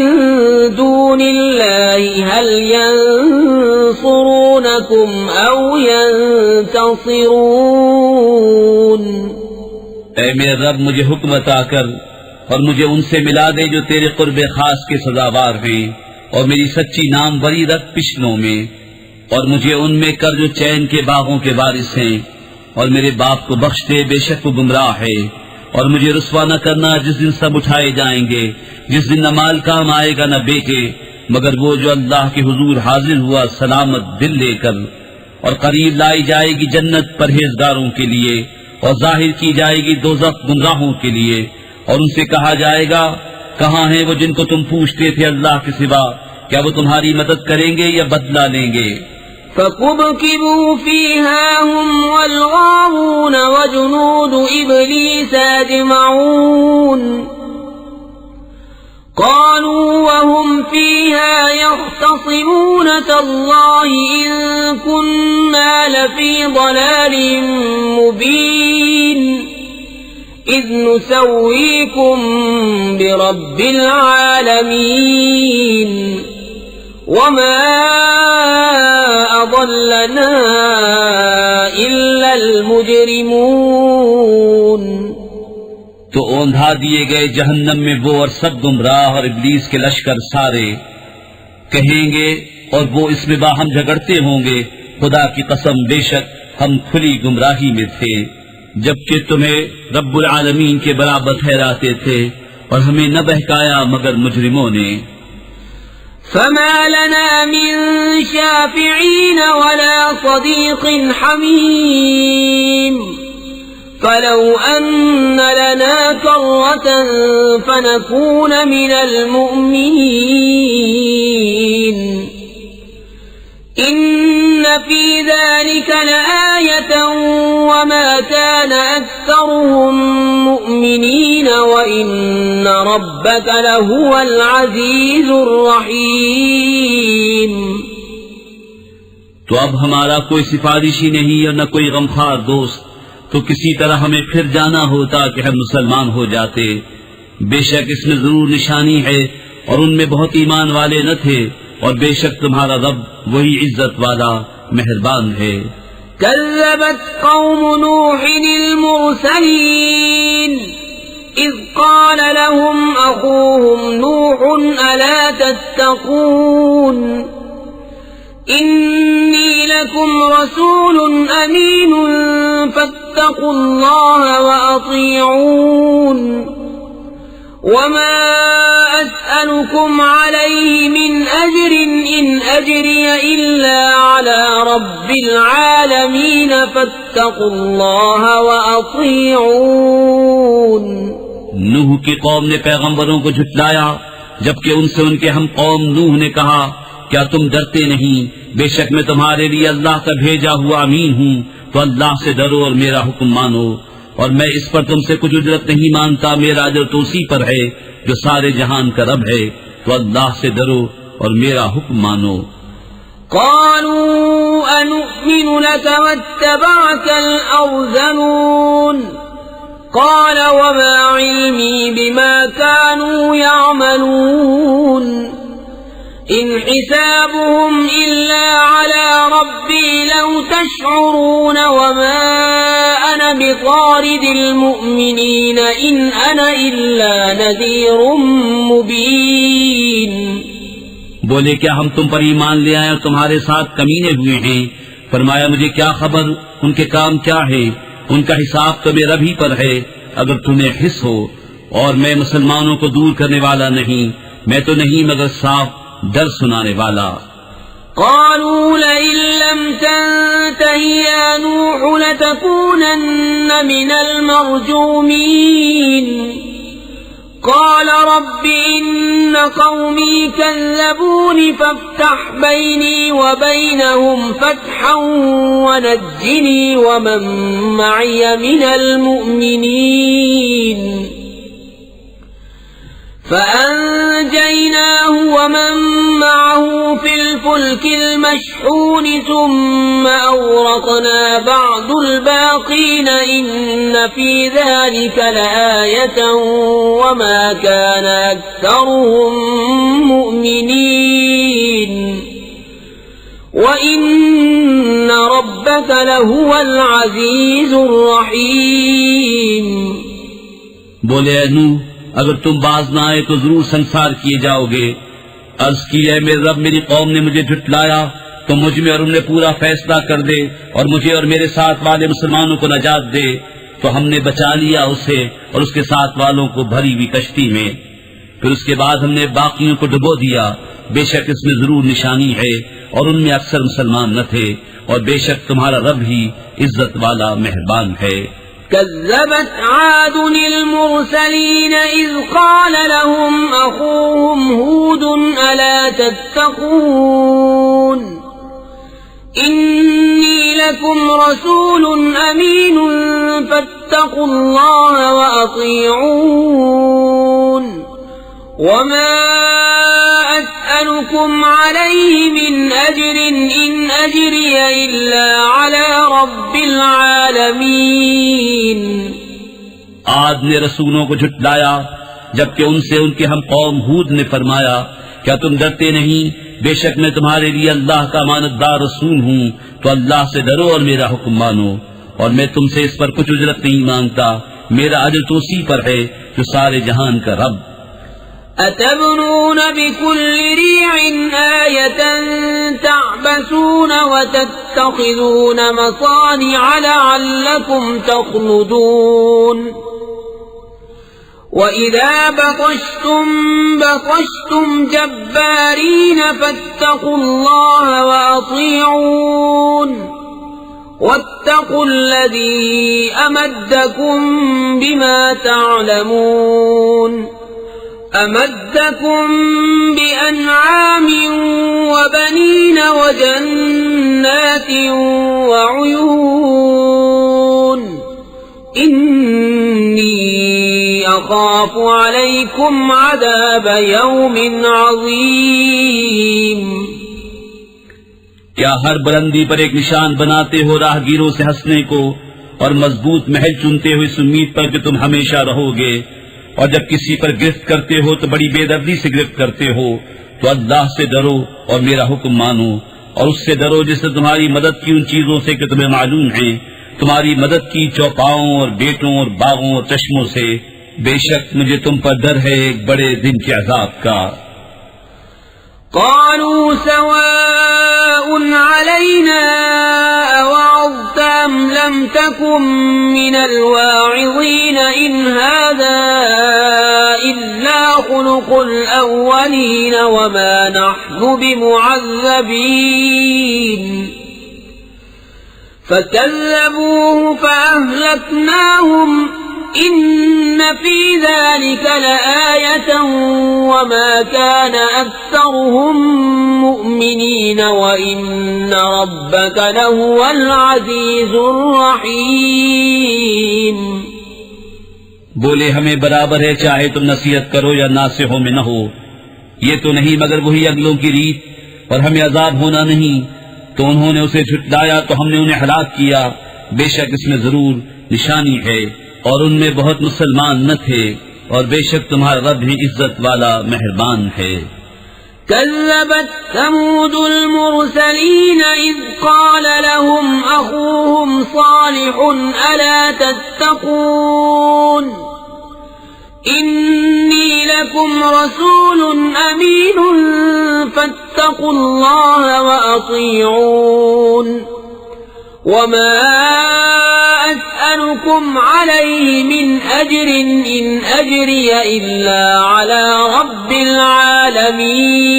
دون الله هل ينصرونكم أو ينتصرون ऐ मेरे रब मुझे हुक्म अता कर और मुझे उनसे मिला दे जो तेरे कुर्बे खास के सजावार हैं और मेरी सच्ची नामवरी रख पिछलों में और मुझे उनमें कर जो चैन के बागों के वारिस हैं और मेरे बाप को बख्श दे बेशक वो गुमराह है और मुझे रुस्वा न करना जिस दिन सब उठाए जाएंगे जिस दिन न माल काम आएगा न बेटे मगर वो जो अल्लाह के हुजूर हाजिर हुआ सलामत दिल लेकर और करीब लाई जाएगी जन्नत परहेजगारों के लिए और जाहिर की जाएगी दोज़ख गुमराहों के लिए और उनसे कहा जाएगा कहाँ हैं वो जिनको तुम पूछते थे अल्लाह के सिवा क्या वो तुम्हारी मदद करेंगे या बदला लेंगे فكبكبوا فيها هم والغاوون وجنود إبليس أجمعون قالوا وهم فيها يختصمون تالله إن كنا لفي ضلال مبين إذ نسويكم برب العالمين وما أضلنا إلا المجرمون तो औंधा दिए गए जहन्नम में वो और सब गुमराह और इब्लीस के लश्कर सारे कहेंगे और वो इसमें बाहम झगड़ते होंगे खुदा की कसम बेशक हम खुली गुमराही में थे जबकि तुम्हें रब्बुल आलमीन के बराबर ठहराते थे और हमें न बहकाया मगर मुजरिमों ने فما لنا من شافعين ولا صديق حميم فلو أن لنا كرة فنكون من المؤمنين إن في ذلك لآية وما كان أكثرهم مؤمنين وإن ربك لهو العزيز الرحيم तो अब हमारा कोई सिफारिशी नहीं और न कोई गमखार दोस्त तो किसी तरह हमें फिर जाना होता कि हम मुसलमान हो जाते बेशक इसमें जरूर निशानी है और उनमें बहुत ईमान वाले न थे और बेशक तुम्हारा रब वही इज्जत वाला मेहरबान है كذبت قوم نوح المرسلين إذ قال لهم أخوهم نوح ألا تتقون إني لكم رسول أمين فاتقوا الله وأطيعون وما أسألكم عليه من أجر إن أجري إلا على رب العالمين فاتقوا الله وأطيعون नूह की कौम ने पैगंबरों को झुटलाया जबकि उनसे उनके हम कौम नूह ने कहा क्या तुम डरते नहीं बेशक मैं तुम्हारे लिए अल्लाह का भेजा हुआ अमीन हूँ तो अल्लाह से डरो और मेरा हुक्म मानो और मैं इस पर तुमसे कुछ उजरत नहीं मांगता मेरा अजर तो उसी पर है जो सारे जहान का रब है तो अल्लाह से डरो और मेरा हुक्म मानो قالوا أنؤمن لك واتبعك الأرذلون قال وما علمي بما كانوا يعملون إن حسابهم إلا على ربي لو تشعرون وما أنا بطارد المؤمنين إن أنا إلا نذير مبين बोले क्या हम तुम पर ईमान ले आए और तुम्हारे साथ कमीने हुए हैं फरमाया मुझे क्या खबर उनके काम क्या है उनका हिसाब तो मेरा भी पर है अगर तुम्हें हिस हो और मैं मुसलमानों को दूर करने वाला नहीं मैं तो नहीं मगर साफ डर सुनाने वाला قالوا لئن لم تنته يا نوح لتكونن من المرجومين قال رب إن قومي كذبون فافتح بيني وبينهم فتحا ونجني ومن معي من المؤمنين فأنجيناه ومن معه في الفلك المشحون ثم أغرقنا بعد الباقين إن في ذلك لآية وما كان أكثرهم مؤمنين وإن ربك لهو العزيز الرحيم बोले नूह, अगर तुम बाज न आए तो जरूर संसार किए जाओगे। अर्ज की है मेरे रब, मेरी कौम ने मुझे झुटलाया तो मुझ में और उनमें पूरा फैसला कर दे और मुझे और मेरे साथ वाले मुसलमानों को नजात दे। तो हमने बचा लिया उसे और उसके साथ वालों को भरी हुई कश्ती में। फिर उसके बाद हमने बाकियों को डुबो दिया। बेशक इसमें जरूर निशानी है और उनमें अक्सर मुसलमान न थे, और बेशक तुम्हारा रब ही इज्जत वाला मेहरबान है। كذبت عاد المرسلين إذ قال لهم أخوهم هود ألا تتقون إني لكم رسول أمين فاتقوا الله وأطيعون وما أسألكم عليه من أجر إن أجري إلا على رب العالمين। आद ने रसूलों को झुटलाया जबकि उनसे उनके हम कौम हूद ने फरमाया, क्या तुम डरते नहीं? बेशक मैं तुम्हारे लिए अल्लाह का मानतदार रसूल हूँ, तो अल्लाह से डरो और मेरा हुक्म मानो, और मैं तुमसे इस पर कुछ उजरत नहीं मांगता। मेरा अजर तो उसी पर है जो सारे जहान का रब। أتبنون بكل ريع آية تعبثون وتتخذون مصانع لعلكم تخلدون وإذا بطشتم جبارين فاتقوا الله وأطيعون واتقوا الذي أمدكم بما تعلمون أمدكم بأنعام وبنين وجنات وعيون إني أخاف عليكم عذاب يوم عظيم। क्या हर बुलंदी पर एक निशान बनाते हो राहगीरों से हंसने को, और मजबूत महल चुनते हो इस उम्मीद पर कि तुम हमेशा रहोगे, और जब किसी पर गिरफ्त करते हो तो बड़ी बेदर्दी से गिरफ्त करते हो। तो अल्लाह से डरो और मेरा हुक्म मानो, और उससे डरो जिससे तुम्हारी मदद की उन चीजों से कि तुम्हें मालूम है, तुम्हारी मदद की चौपाओं और बेटों और बागों और चश्मों से। बेशक मुझे तुम पर डर है एक बड़े दिन के अजाब का। قالوا سواء علينا أوعظت أم لم تكن من الواعظين إن هذا إلا خلق الأولين وما نحن بمعذبين فكذبوه فأهلكناهم إن في ذلك لآية وما كان أكثرهم مؤمنين وإن ربك لهو العزيز الرحيم। बोले हमें बराबर है चाहे तुम नसीहत करो या नासिहों में न हो, ये तो नहीं मगर वही अगलों की रीत, और हमें अजाब होना नहीं। तो उन्होंने उसे झुटलाया तो हमने उन्हें हलाक किया। बेशक इसमें जरूर निशानी है और उनमें बहुत मुसलमान न थे, और बेशक तुम्हारा रब भी इज्जत वाला मेहरबान है। كذبت ثمود المرسلين إذ قال لهم أخوهم صالح ألا تتقون إني لكم رسول أمين فاتقوا الله وأطيعون وما أسألكم عليه من أجر إن أجري إلا على رب العالمين।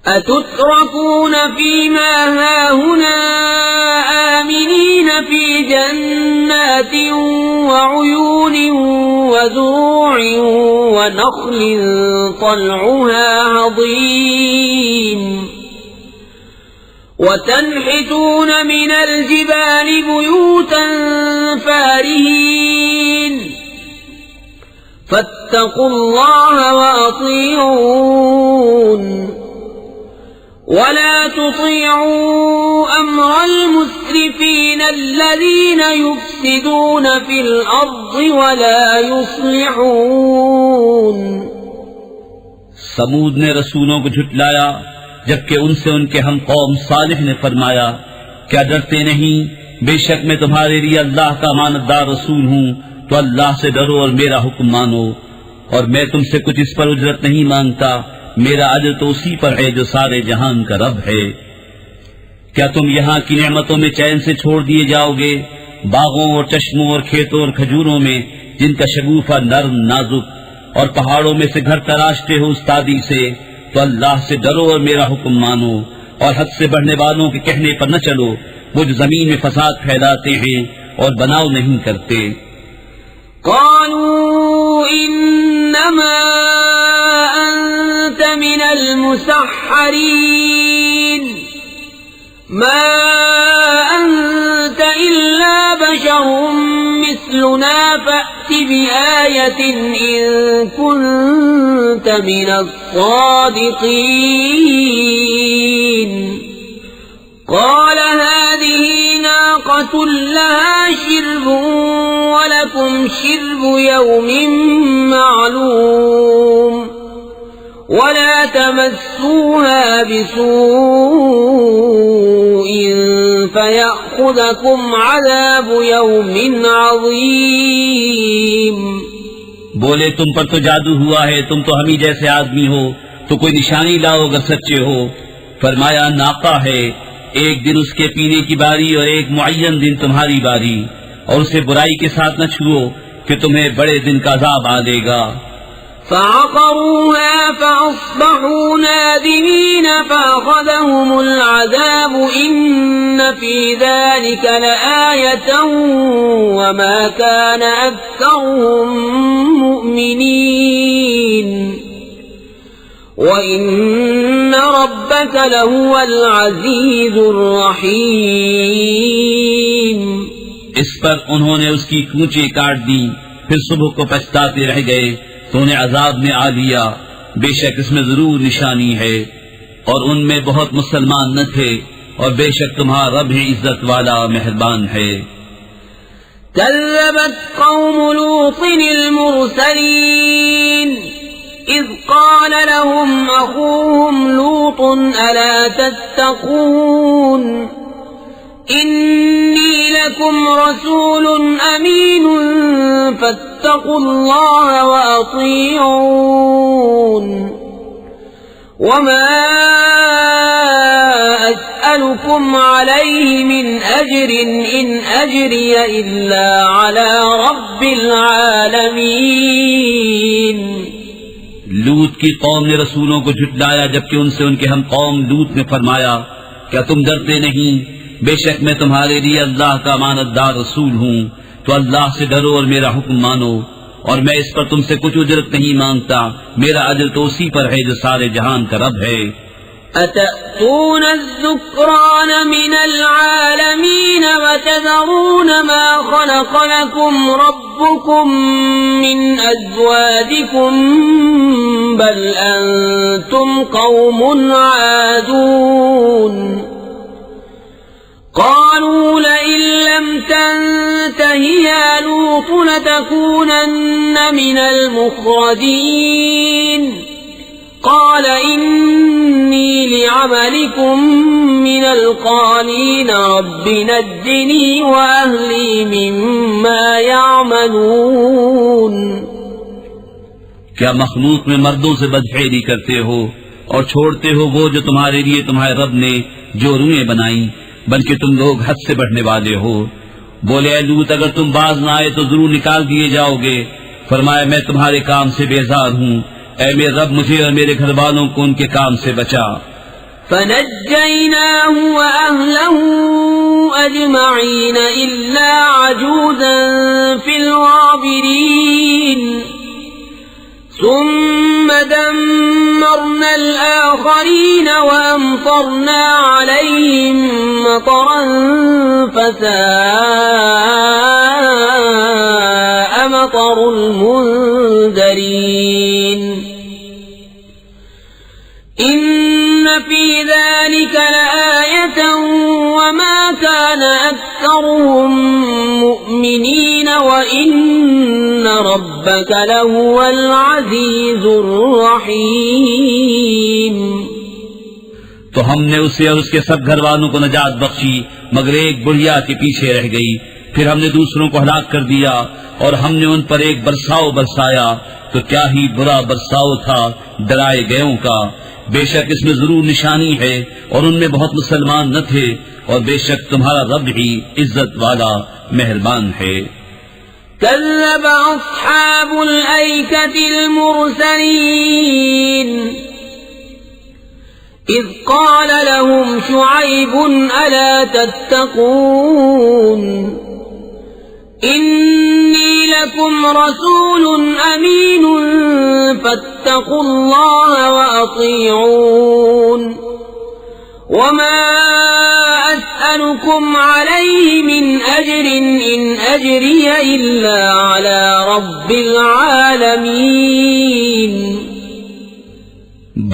أتتركون فيما هاهنا آمنين في جنات وعيون وزروع ونخل طلعها هضيم وتنحتون من الجبال بيوتا فارهين فاتقوا الله وأطيعون ولا تطيعوا أمر المسرفين الذين يفسدون في الأرض ولا يصلحون। समूद ने रसूलों को झुटलाया जबकि उनसे उनके हम कौम सालिह ने फरमाया, क्या डरते नहीं, बेशक मैं तुम्हारे लिए अल्लाह का अमानतदार रसूल हूँ, तो अल्लाह से डरो और मेरा हुक्म मानो, और मैं तुमसे कुछ इस पर उजरत नहीं मांगता, मेरा अजर तो उसी पर है जो सारे जहान का रब है। क्या तुम यहाँ की नेमतों में चैन से छोड़ दिए जाओगे, बागों और चश्मों और खेतों और खजूरों में जिनका शगुफा नर्म नाजुक, और पहाड़ों में से घर तराशते हो उस्तादी से, तो अल्लाह से डरो और मेरा हुक्म मानो, और हद से बढ़ने वालों के कहने पर न चलो, वो जो जमीन में फसाद फैलाते हैं और बनाव नहीं करते। क़ालू इन्नमा अंत मिनल मुसह्हरीन मा अंत इल्ला बशरुम मिस्लुना फ़अति बिआयतिन इन कुन्त मिनस्सादिक़ीन। क़ाल हाज़िही नाक़तुन लहा शिर्बुन वलकुम शिर्बु यौमिन मालूम वला तमस्सूहा बिसूइन फयअख़ुज़कुम अज़ाबु यौमिन अज़ीम। बोले, तुम पर तो जादू हुआ है, तुम तो हम ही जैसे आदमी हो, तो कोई निशानी लाओ अगर सच्चे हो। फरमाया, नाका है, एक दिन उसके पीने की बारी और एक मुअय्यन दिन तुम्हारी बारी, और उसे बुराई के साथ न छुओ कि तुम्हें बड़े दिन का अज़ाब आ देगा। فعقروها فأصبحوا نادمين فأخذهم العذاب إن في ذلك لآية وما كان أكثرهم مؤمنين وإن ربك لهو العزيز الرحيم। इस पर उन्होंने उसकी कूंचें काट दी, फिर सुबह को पछताते रह गए तो उन्हें अजाब ने आ लिया। बेशक इसमें जरूर निशानी है, और उनमें बहुत मुसलमान न थे, और बेशक तुम्हारा रब ही इज्जत वाला मेहरबान है। कज़्ज़बत कौम लूतिन अल-मुरसलीन इज़ क़ाल लहुम अख़ूहुम लूतुन अला तत्तक़ून इन्नी लकुम रसूलुन अमीनुन फत्तक़ुल्लाह व अतीऊन वमा अस्अलुकुम अलैहि मिन अज्रिन इन अज्रिय इल्ला अला रब्बिल आलमीन। लूत की कौम ने रसूलों को झुटलाया जबकि उनसे उनके हम कौम लूत ने फरमाया, क्या तुम डरते नहीं, बेशक मैं तुम्हारे लिए अल्लाह का अमानतदार रसूल हूँ, तो अल्लाह से डरो और मेरा हुक्म मानो, और मैं इस पर तुमसे कुछ उजरत नहीं मांगता, मेरा अजर तो उसी पर है जो सारे जहान का रब है। अतअतून अज़्ज़ुक्रान मिनल आलमीन वतज़रून मा ख़लक़ लकुम रब्बुकुम मिन अज़वाजिकुम बल अंतुम कौमुन आदून। قالوا لئن لم تنته يا لوط لتكونن من المخرجين قال إني لعملكم من القالين رب نجني وأهلي مما يعملون। क्या मखलूक में मर्दों से बदफेरी करते हो और छोड़ते हो वो जो तुम्हारे लिए तुम्हारे रब ने जो रूहें बनाई, बल्कि तुम लोग हद से बढ़ने वाले हो। बोले, ऐ लूत, अगर तुम बाज न आए तो जरूर निकाल दिए जाओगे। फरमाया, मैं तुम्हारे काम से बेजार हूँ, ऐ मेरे रब मुझे और मेरे घर वालों को उनके काम से बचा। فنجيناه وأهله أجمعين إلا عجوزا في الغابرين ثم دمرنا الآخرين وأمطرنا عليهم مطرا فساء مطر المنذرين إن في ذلك لآية وما كان أكثرهم مؤمنين وإن ربك لهو العزيز الرحيم। तो हमने उसे और उसके सब घर वालों को नजात बख्शी, मगर एक बुढ़िया के पीछे रह गई। फिर हमने दूसरों को हलाक कर दिया और हमने उन पर एक बरसाव बरसाया, तो क्या ही बुरा बरसाव था डराए गयों का। बेशक इसमें जरूर निशानी है और उनमें बहुत मुसलमान न थे, और बेशक तुम्हारा रब ही इज्जत वाला मेहरबान है। कज़्ज़ब अस्हाबुल ऐकतिल मुरसलीन इज़ क़ाल लहुम शुअय्बुन अला तत्तक़ून इन्नी लकुम रसूलुन अमीनुन फत्तक़ुल्लाह व अतीऊन वमा अस्अलुकुम अलैहि मिन अज्रिन इन अज्रिय इल्ला अला रब्बिल आलमीन।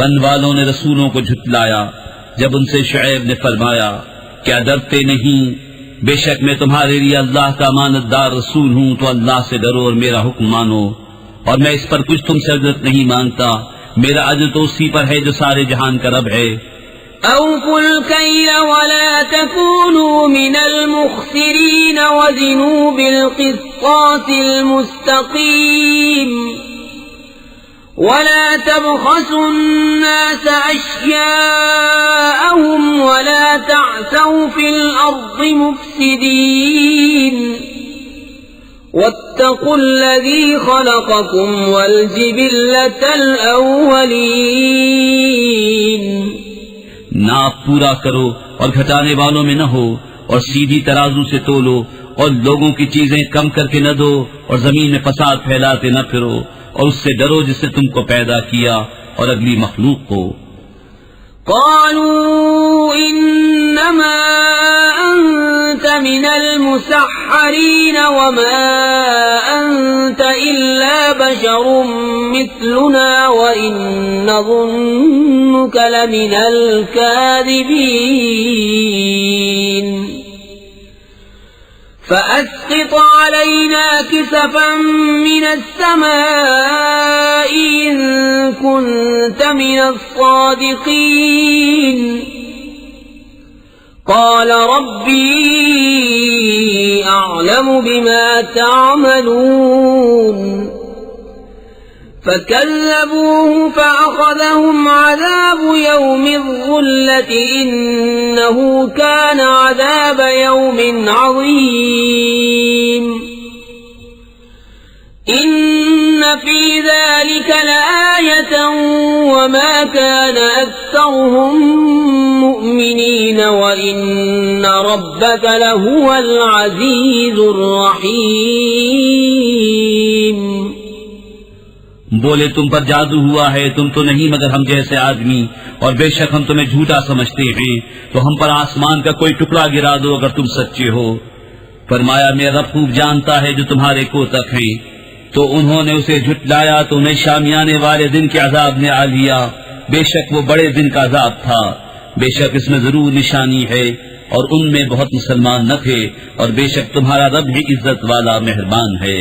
बन वालों ने रसूलों को झुटलाया जब उनसे शुएब ने फरमाया, क्या डरते नहीं? बेशक मैं तुम्हारे लिए अल्लाह का अमानतदार रसूल हूँ, तो अल्लाह से डरो और मेरा हुक्म मानो, और मैं इस पर कुछ तुमसे अजरत नहीं मांगता। मेरा अजर तो उसी पर है जो सारे जहान का रब है। औफुल कैल वला तकूनू मिनल मुख्सिरीन वज़िनू बिल क़िस्तासिल मुस्तक़ीम वला तबख़सु अन्नास अश्याअहुम वला तअसौ फिल अर्दि मुफ़्सिदीन वत्तक़ुल्लज़ी ख़लक़कुम वल जिबिल्लतल अव्वलीन। नाप पूरा करो और घटाने वालों में न हो, और सीधी तराजू से तोलो, और लोगों की चीजें कम करके न दो, और जमीन में फसाद फैलाते न फिरो, और उससे डरो जिसने तुमको पैदा किया और अगली मखलूक को। क़ालू इन्नमा अंत मिनल मुसह्हरीन वमा अंत इल्ला बशरुम मिथलुना व इन्नज़ुन्नुक लमिनल काज़िबीन فأسقط علينا كسفا من السماء إن كنت من الصادقين قال ربي أعلم بما تعملون فكذبوه فأخذهم عذاب يوم الظلة إنه كان عذاب يوم عظيم إن في ذلك لآية وما كان أكثرهم مؤمنين وإن ربك لهو العزيز الرحيم। बोले तुम पर जादू हुआ है, तुम तो नहीं मगर हम जैसे आदमी, और बेशक हम तुम्हें झूठा समझते हैं, तो हम पर आसमान का कोई टुकड़ा गिरा दो अगर तुम सच्चे हो। फरमाया मेरा रब खूब जानता है जो तुम्हारे कोतक हैं। तो उन्होंने उसे झुटलाया तो उन्हें शामियाने वाले दिन के अजाब ने आ लिया। बेशक वो बड़े दिन का अजाब था। बेशक इसमें जरूर निशानी है और उनमें बहुत मुसलमान न थे, और बेशक तुम्हारा रब ही इज्जत वाला मेहरबान है।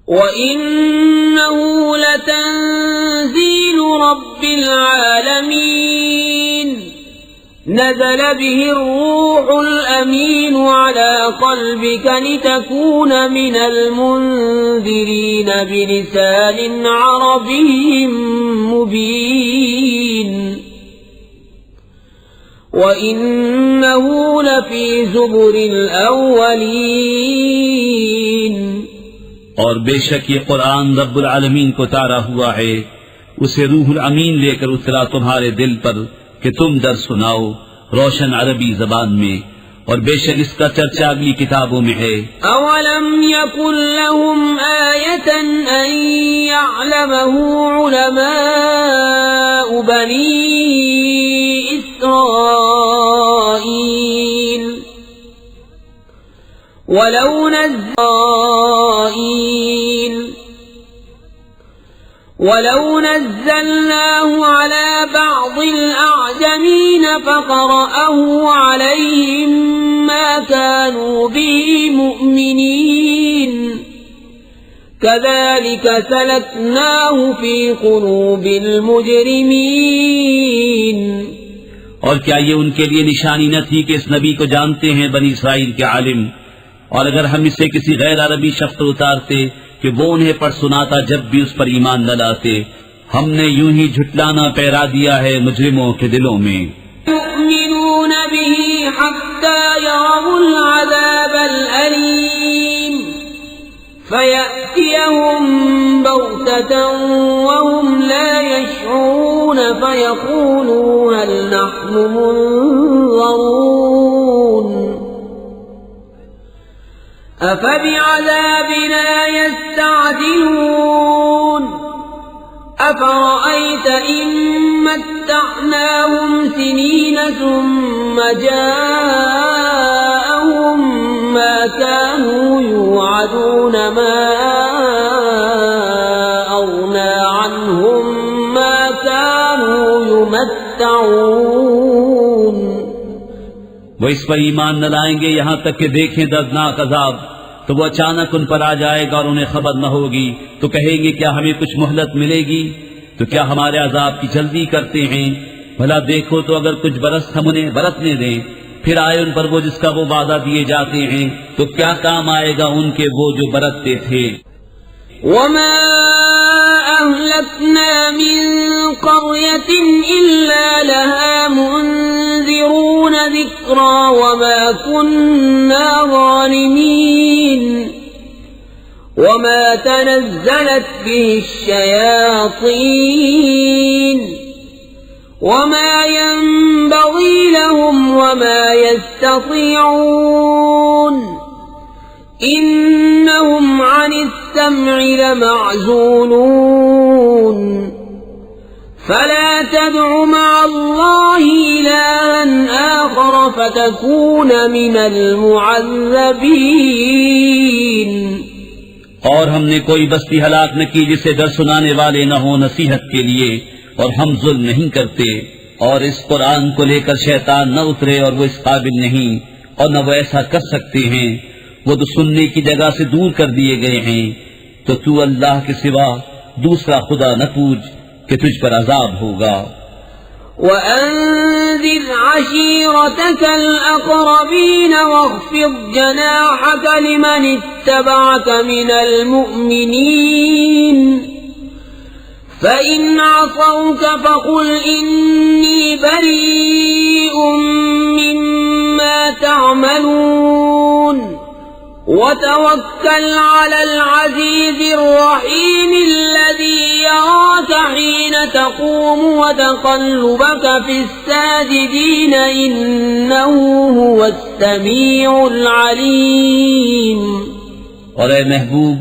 وَإِنَّهُ لَتَنزِيلُ رَبِّ الْعَالَمِينَ نزل به الروح الأمين على قلبك لتكون من المنذرين بلسان عربي مبين وإنه لفي زبر الأولين। और बेशक ये कुरान रब्बुल आलमीन को तारा हुआ है, उसे रूहुल अमीन लेकर उतरा तुम्हारे दिल पर कि तुम दर सुनाओ रोशन अरबी जबान में, और बेशक इसका चर्चा अगली किताबों में है। अवलम यकुन लहुम आयतन अन यअलमहु उलमाउ बनी इस्राईल वलौ नज़्ज़लनाहु अला बअज़िल अअजमीन फ़क़रअहु अलैहिम मा कानू बिही मुअमिनीन कज़ालिक सलकनाहु फ़ी क़ुलूबिल मुजरिमीन। और क्या ये उनके लिए निशानी न थी कि इस नबी को जानते हैं बनी इसराइल के आलिम, और अगर हम इसे किसी गैर अरबी शख्स पर उतारते कि वो उन्हें पढ़ सुनाता जब भी उस पर ईमान न लाते, हमने यूं ही झुटलाना पैरा दिया है मुजरिमों के दिलों में। युमिनून बिही हत्ता यरौल अज़ाबल अलीम फयअतियहुम बग़ततन वहुम ला यशऊरून फयक़ूलू हल नहनु मुनज़रून अफबिअज़ाबिना यस्तअजिलून अफ़रअयत इन मत्तअनाहुम सिनीन सुम्म जाअहुम मा कानू युअदून मा अग़ना अन्हुम मा कानू युमत्तऊन। वो इस पर ईमान न लाएंगे यहाँ तक कि देखें दर्दनाक अजाब, तो वो अचानक उन पर आ जाएगा और उन्हें खबर न होगी, तो कहेंगे क्या हमें कुछ मोहलत मिलेगी? तो क्या हमारे अजाब की जल्दी करते हैं? भला देखो तो अगर कुछ बरस हम उन्हें बरतने दें, फिर आए उन पर वो जिसका वो वादा दिए जाते हैं, तो क्या काम आएगा उनके वो जो बरतते थे। वमा अहलकना मिन क़र्यतिन इल्ला लहा मुनज़िरून ज़िक्रा वमा कुन्ना ज़ालिमीन वमा तनज़्ज़लत बिहिश्शयातीन वमा यंबग़ी लहुम वमा यस्ततीऊन इन्नहुम अनिस्सम्इ लमअज़ूलून फला तदउ मअल्लाहि इलाहन आखर फतकून मिनल मुअज़्ज़बीन। और हमने कोई बस्ती हलाक न की जिसे डर सुनाने वाले न हो नसीहत के लिए, और हम जुल्म नहीं करते। और इस कुरान को लेकर शैतान न उतरे और वो इस काबिल नहीं, और न वो ऐसा कर सकते हैं, वो तो सुनने की जगह से दूर कर दिए गए हैं। तो तू अल्लाह के सिवा दूसरा खुदा न पूज कि तुझ पर अजाब होगा। वअन्ज़िर अशीरतकल अक़रबीन वख़्फ़िज़ जनाहक लिमन इत्तबअक मिनल मुअमिनीन फ़इन अஸौक फ़क़ुल इन्नी बरीअुम मिम्मा तअमलून वतवक्कल अलल अज़ीज़िर रहीम الذي يراك حين تقوم وتقلبك في الساجدين إنه هو السميع العليم। और ए महबूब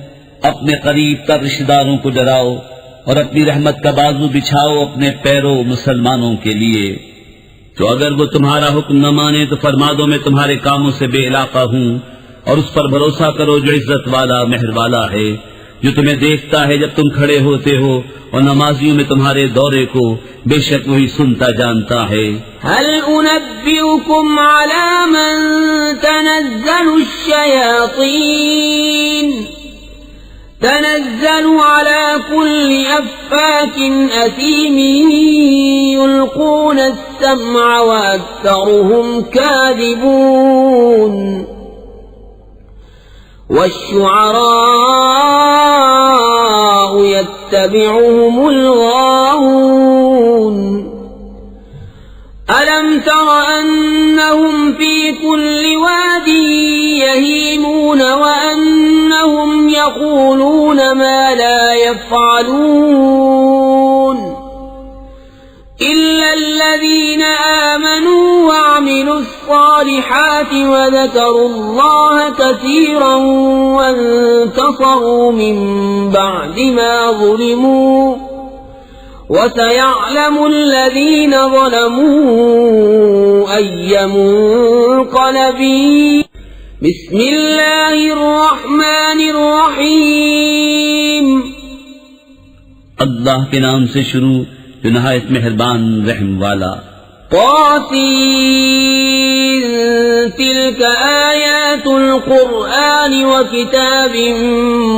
अपने करीब तर रिश्तेदारों को डराओ और अपनी रहमत का बाजू बिछाओ अपने पैरों मुसलमानों के लिए। तो अगर वो तुम्हारा हुक्म न माने तो फरमा दो मैं तुम्हारे कामों से बेइलाका हूँ, और उस पर भरोसा करो जो इज्जत वाला मेहर वाला है, जो तुम्हें देखता है जब तुम खड़े होते हो और नमाजियों में तुम्हारे दौरे को, बेशक वही सुनता जानता है। हल उनब्बिउकुम अला मन तनज़्ज़लु अश्शयातीन तनज़्ज़लु अला कुल्लि अफ़्फ़ाकिन असीमिन युल्क़ून अस्समअ व अक्सरुहुम काज़िबून वश्शुअराअ यत्तबिउहुमुल गावून अलम तर अन्नहुम फी कुल्लि वादि यहीमून व अन्नहुम यक़ूलून मा ला यफ़अलून إلا الذين آمنوا وعملوا الصالحات وذكروا الله كثيرا وانتصروا من بعد ما ظلموا وسيعلم الذين ظلموا أي منقلب بسم الله الرحمن الرحيم अल्लाह के नाम से शुरू जो नहायत मेहरबान रहम वाला। طاسين تلك آيات القرآن وكتاب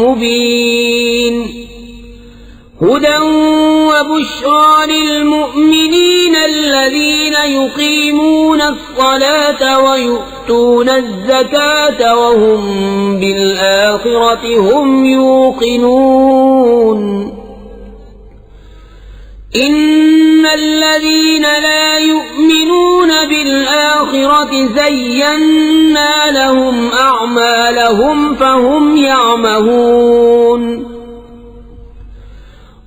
مبين هدى وبشرى للمؤمنين الذين يقيمون الصلاة ويؤتون الزكاة وهم بالآخرة هم يوقنون إن الذين لا يؤمنون بالآخرة زينا لهم أعمالهم فهم يعمهون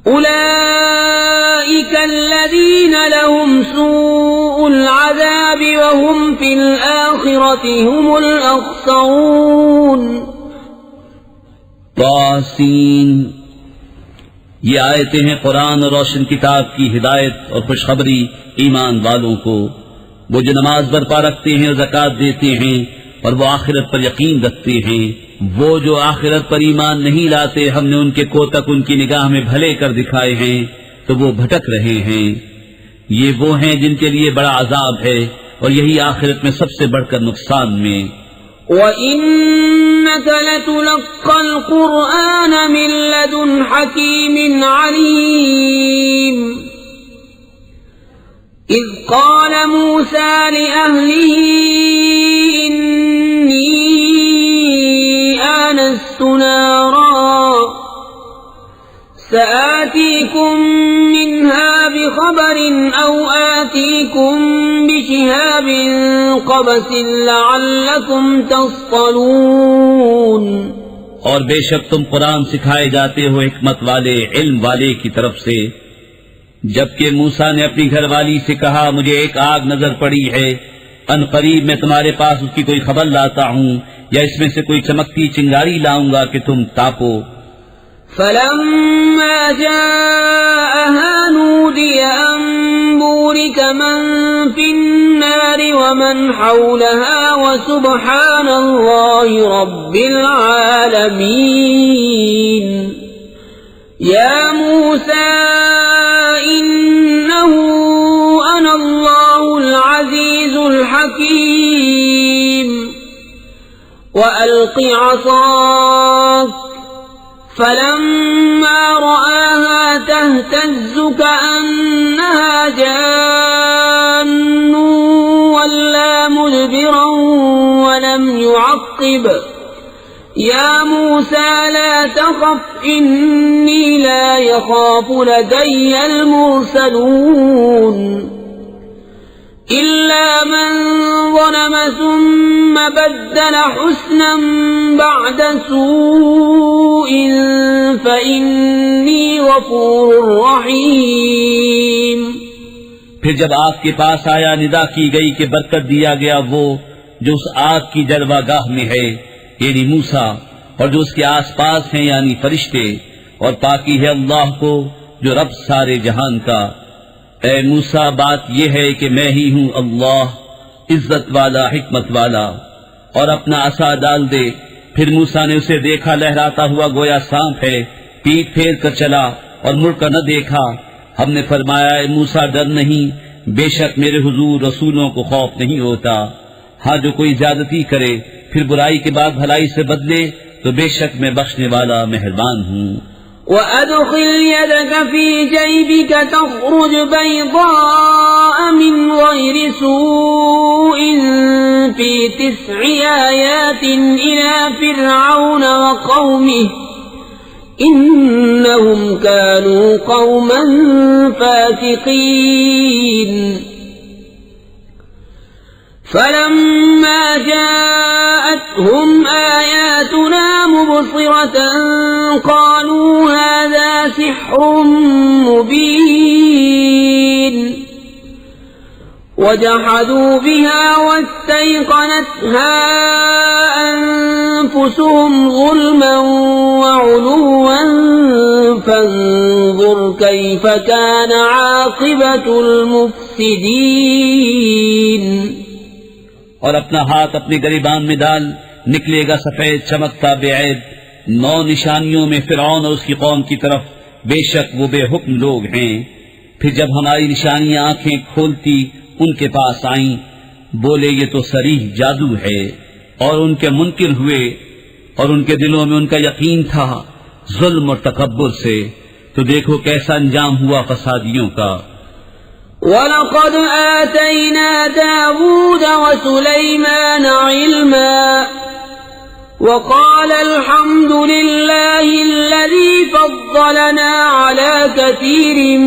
أولئك الذين لهم سوء العذاب وهم في الآخرة هم الأخسرون तासीन, ये आयतें हैं कुरान और रोशन किताब की हिदायत और खुशखबरी ईमान वालों को। वो जो नमाज बरपा रखते हैं और ज़कात देते हैं और वो आखिरत पर यकीन रखते हैं। वो जो आखिरत पर ईमान नहीं लाते हमने उनके कोतक उनकी निगाह में भले कर दिखाए हैं तो वो भटक रहे हैं। ये वो हैं जिनके लिए बड़ा अजाब है और यही आखिरत में सबसे बढ़कर नुकसान में। وَإِنَّكَ لَتُلَقَّى الْقُرْآنَ مِنْ لَدُنْ حَكِيمٍ عَلِيمٍ إِذْ قَالَ مُوسَى لِأَهْلِهِ إِنِّي آنَسْتُ نَارًا سآتيكم منها بخبر أو آتيكم بشهاب قبس لعلكم تصطلون। और बेशक तुम कुरान सिखाए जाते हो हिकमत वाले इल्म वाले की तरफ से। जबकि मूसा ने अपनी घरवाली से कहा मुझे एक आग नजर पड़ी है, अनकरीब मैं तुम्हारे पास उसकी कोई खबर लाता हूँ या इसमें से कोई चमकती चिंगारी लाऊंगा कि तुम तापो। فلما جاءها نودي أن بورك من في النار ومن حولها وسبحان الله رب العالمين يا موسى إنه أنا الله العزيز الحكيم وألق عصاك فلما رآها تهتز كأنها جان ولا مدبرا ولم يعقب يا موسى لا تخف إني لا يخاف لدي المرسلون إلا من ظلم ثم بدل حسنا بعد سوء فإني غفور رحيم। फिर जब आग के पास आया निदा की गई कि बरकत दिया गया वो जो उस आग की जलवागाह में है यानी मूसा और जो उसके आसपास हैं यानी फरिश्ते, और पाकी है अल्लाह को जो रब सारे जहान का। ऐ मूसा बात यह है कि मैं ही हूँ अल्लाह इज्जत वाला हिकमत वाला, और अपना असा डाल दे। फिर मूसा ने उसे देखा लहराता हुआ गोया सांप है, पीठ फेर कर चला और मुड़कर न देखा। हमने फरमाया ऐ मूसा डर नहीं, बेशक मेरे हुजूर रसूलों को खौफ नहीं होता। हाँ जो कोई ज्यादती करे फिर बुराई के बाद भलाई से बदले तो बेशक मैं बख्शने वाला मेहरबान हूँ। وأدخل يدك في جيبك تخرج بيضاء من غير سوء في 9 آيات إلى فرعون وقومه إنهم كانوا قوما فاسقين فلما جاءتهم آياتنا مبصرة قالوا هذا سحر مبين وجحدوا بها واستيقنتها أنفسهم ظلما وعلوا فانظر كيف كان عاقبة المفسدين। और अपना हाथ अपने गरिबान में डाल, निकलेगा सफेद चमकता बेऐब 9 निशानियों में फिरौन और उसकी कौम की तरफ, बेशक वो बेहुक्म लोग हैं। फिर जब हमारी निशानियां आंखें खोलती उनके पास आईं, बोले ये तो सरीह जादू है, और उनके मुनकिर हुए और उनके दिलों में उनका यकीन था जुल्म और तकब्बुर से। तो देखो कैसा अंजाम हुआ फसादियों का। वलक़द आतैना दावूद वसुलैमान इल्मा वक़ाल अल्हम्दुलिल्लाहि अल्लज़ी फ़द्दलना अला कसीरिन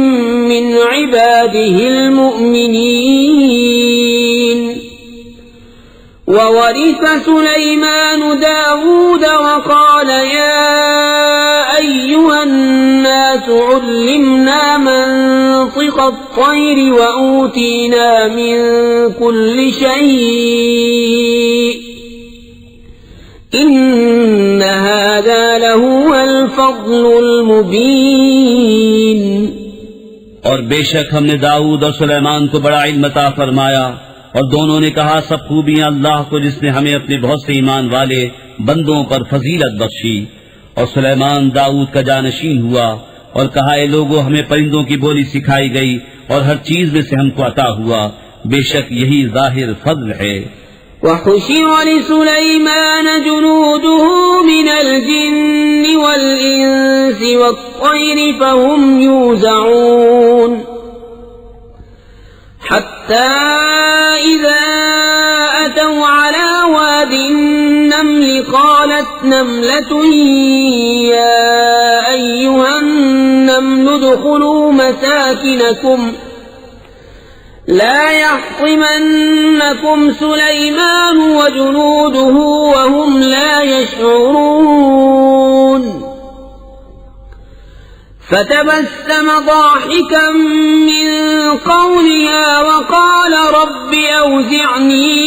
मिन इबादिहिल मुअ्मिनीन। ववरिस सुलैमान दावूद वक़ाल या अय्युहन नास उल्लिमना मंतिक़ अत्तैर वऊतीना मिन कुल्लि शै'इन इन्न हाज़ा लहुवल फ़ज़्लुल मुबीन। और बेशक हमने दाऊद और सुलेमान को बड़ा इल्म अता फरमाया, और दोनों ने कहा सब खूबियां अल्लाह को जिसने हमें अपने बहुत से ईमान वाले बंदों पर फजीलत बख्शी। और सुलेमान दाऊद का जानशीन हुआ और कहा ए लोगों, हमें परिंदों की बोली सिखाई गई और हर चीज में से हमको अता हुआ, बेशक यही जाहिर फضل है। वहुशिर लिसुलैमान जुनूदुहु मिनल जिन्नि वल इंसि वत्तैरि फहुम यूज़ऊन हत्ता इज़ा अतौ अला वादिन नम्ल क़ालत नम्लतुन या अय्युहन नम्लु उद्खुलू मसाकिनकुम ला यहतिमन्नकुम सुलैमान वजुनूदुहु वहुम ला यशऊरून। فتبسم ضاحكا من قولها وقال رب أوزعني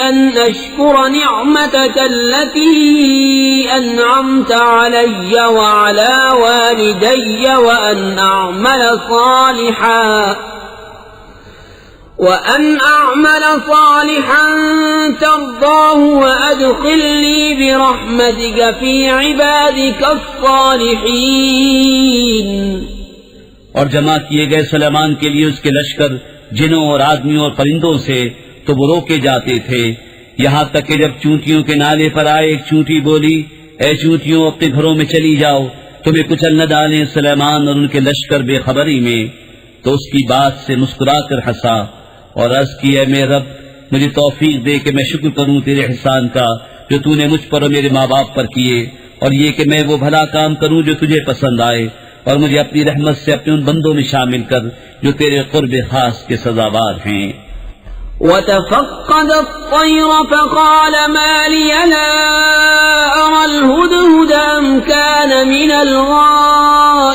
أن أشكر نعمتك التي أنعمت علي وعلى والدي وأن أعمل صالحا ترضاه وأدخلني برحمتك في عبادك الصالحين। और जमा किए गए सुलेमान के लिए उसके लश्कर जिनों और आदमियों और परिंदों से तो वो रोके जाते थे, यहाँ तक कि जब चूंटियों के नाले पर आए एक चूंटी बोली, ए चूंटियों अपने घरों में चली जाओ, तुम्हें कुचल न डालें सुलेमान और उनके लश्कर बेखबरी में। तो उसकी बात से मुस्कुराकर हंसा और अर्ज किया, मेरे रब मुझे तौफीक दे कि मैं शुक्र करूं तेरे एहसान का जो तूने मुझ पर और मेरे माँ बाप पर किए, और ये कि मैं वो भला काम करूं जो तुझे पसंद आए, और मुझे अपनी रहमत से अपने उन बंदों में शामिल कर जो तेरे कुर्ब खास के सजावार हैं। वतफ़क़्क़द अत्तैर फ़क़ाल मा लिय ला अरल हुदहुद अम कान मिनल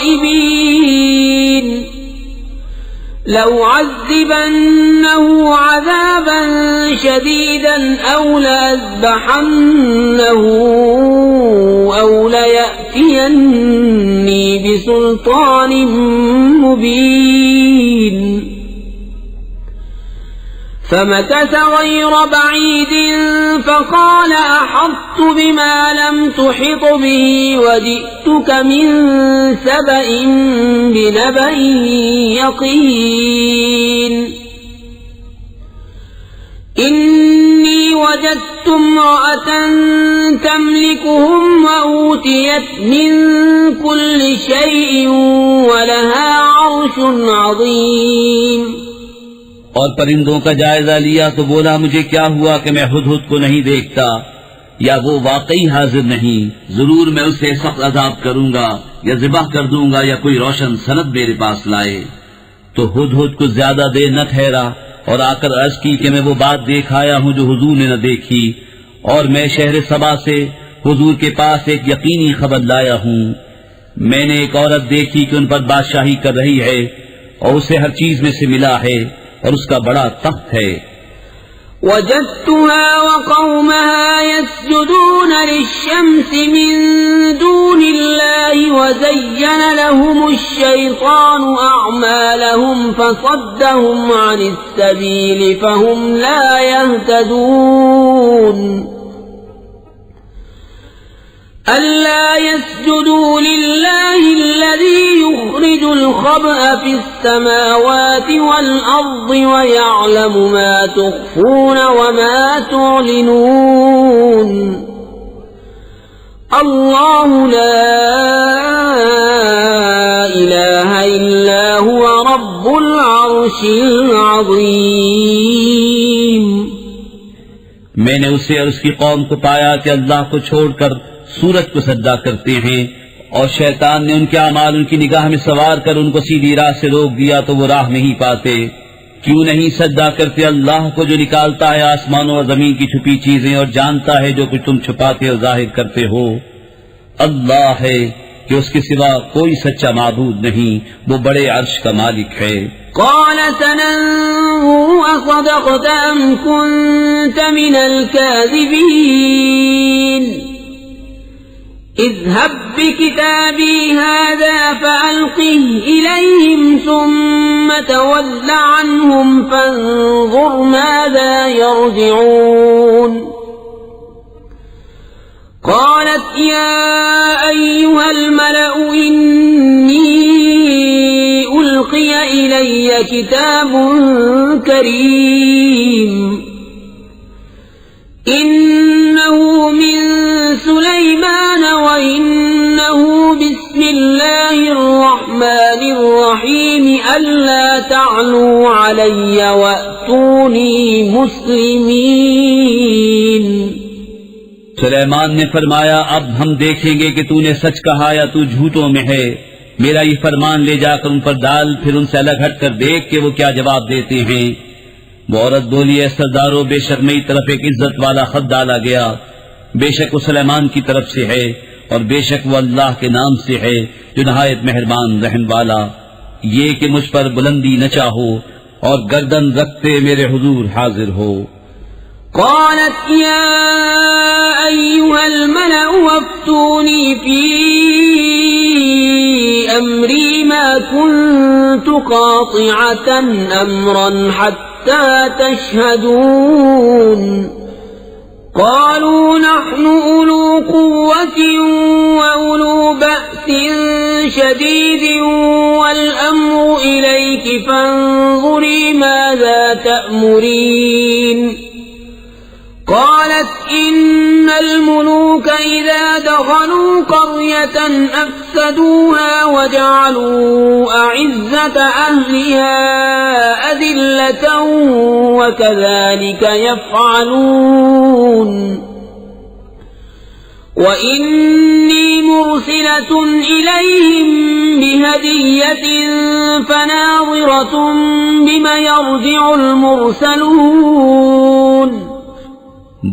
गाइबीन लउअज़्ज़िबन्नहु अज़ाबन शदीदन औ लअज़बहन्नहु औ लयअतियन्नी बिसुल्तानिन मुबीन। فمكث غير بعيد فقال أحطت بما لم تحط به وجئتك من سبأ بنبأ يقين إني وجدت امرأة تملكهم وأوتيت من كل شيء ولها عرش عظيم। और परिंदों का जायजा लिया तो बोला, मुझे क्या हुआ कि मैं हुदहुद को नहीं देखता, या वो वाकई हाजिर नहीं, जरूर मैं उसे सख्त अजाब करूंगा या ज़िबह कर दूंगा या कोई रोशन सनद मेरे पास लाए। तो हुदहुद को ज्यादा देर न ठहरा और आकर अर्ज की कि मैं वो बात देख आया हूँ जो हुजूर ने न देखी, और मैं शहर सबा से हुजूर के पास एक यकीनी खबर लाया हूँ। मैंने एक औरत देखी कि उन पर बादशाही कर रही है और उसे हर चीज में से मिला है और उसका बड़ा तख्त है। وجدتها وقومها يسجدون للشمس من دون الله وزين لهم الشيطان أعمالهم فصدهم عن السبيل فهم لا يهتدون ألا يسجدوا لله الذي يخرج الخبأ في السماوات والأرض ويعلم ما تخفون وما تعلنون الله لا إله إلا هو رب العرش العظيم। मैंने उसे और उसकी कौम को पाया कि अल्लाह को छोड़कर सूरज को सजदा करते हैं, और शैतान ने उनके अमाल उनकी निगाह में सवार कर उनको सीधी राह से रोक दिया तो वो राह नहीं पाते। क्यों नहीं सजदा करते अल्लाह को जो निकालता है आसमानों और जमीन की छुपी चीजें और जानता है जो कुछ तुम छुपाते और जाहिर करते हो। अल्लाह है कि उसके सिवा कोई सच्चा माबूद नहीं, वो बड़े अर्श का मालिक है। قال سننظر أصدقت أم كنت من الكاذبين اذهب بكتابي هذا فألقه إليهم ثم تول عنهم فانظر ماذا يرجعون قالت يا أيها الملأ إني ألقي إلي كتاب كريم إنه من سليمان وإنه بسم الله الرحمن الرحيم ألا تعلوا علي وأتوني مسلمين। सुलेमान ने फरमाया, अब हम देखेंगे कि तूने सच कहा या तू झूठों में है। मेरा ये फरमान ले जाकर उन पर डाल, फिर उनसे अलग हट कर देख के वो क्या जवाब देते हैं। वो औरत बोली, है सरदारों, बेशक मेरी तरफ एक इज्जत वाला खत डाला गया, बेशक वो सुलेमान की तरफ से है और बेशक वो अल्लाह के नाम से है जो नहायत मेहरबान रहम वाला। ये कि मुझ पर बुलंदी न चाहो और गर्दन रखते मेरे हुजूर हाजिर हो। قالت يا أيها الملأ وافتوني في أمري ما كنت قاطعة أمرا حتى تشهدون قالوا نحن أولو قوة وأولو بأس شديد والأمر إليك فانظري ماذا تأمرين قالت إن الملوك إذا دخلوا قرية أفسدوها وجعلوا أعزة أهلها أذلة وكذلك يفعلون وإني مرسلة إليهم بهدية فناظرة بما يرجع المرسلون।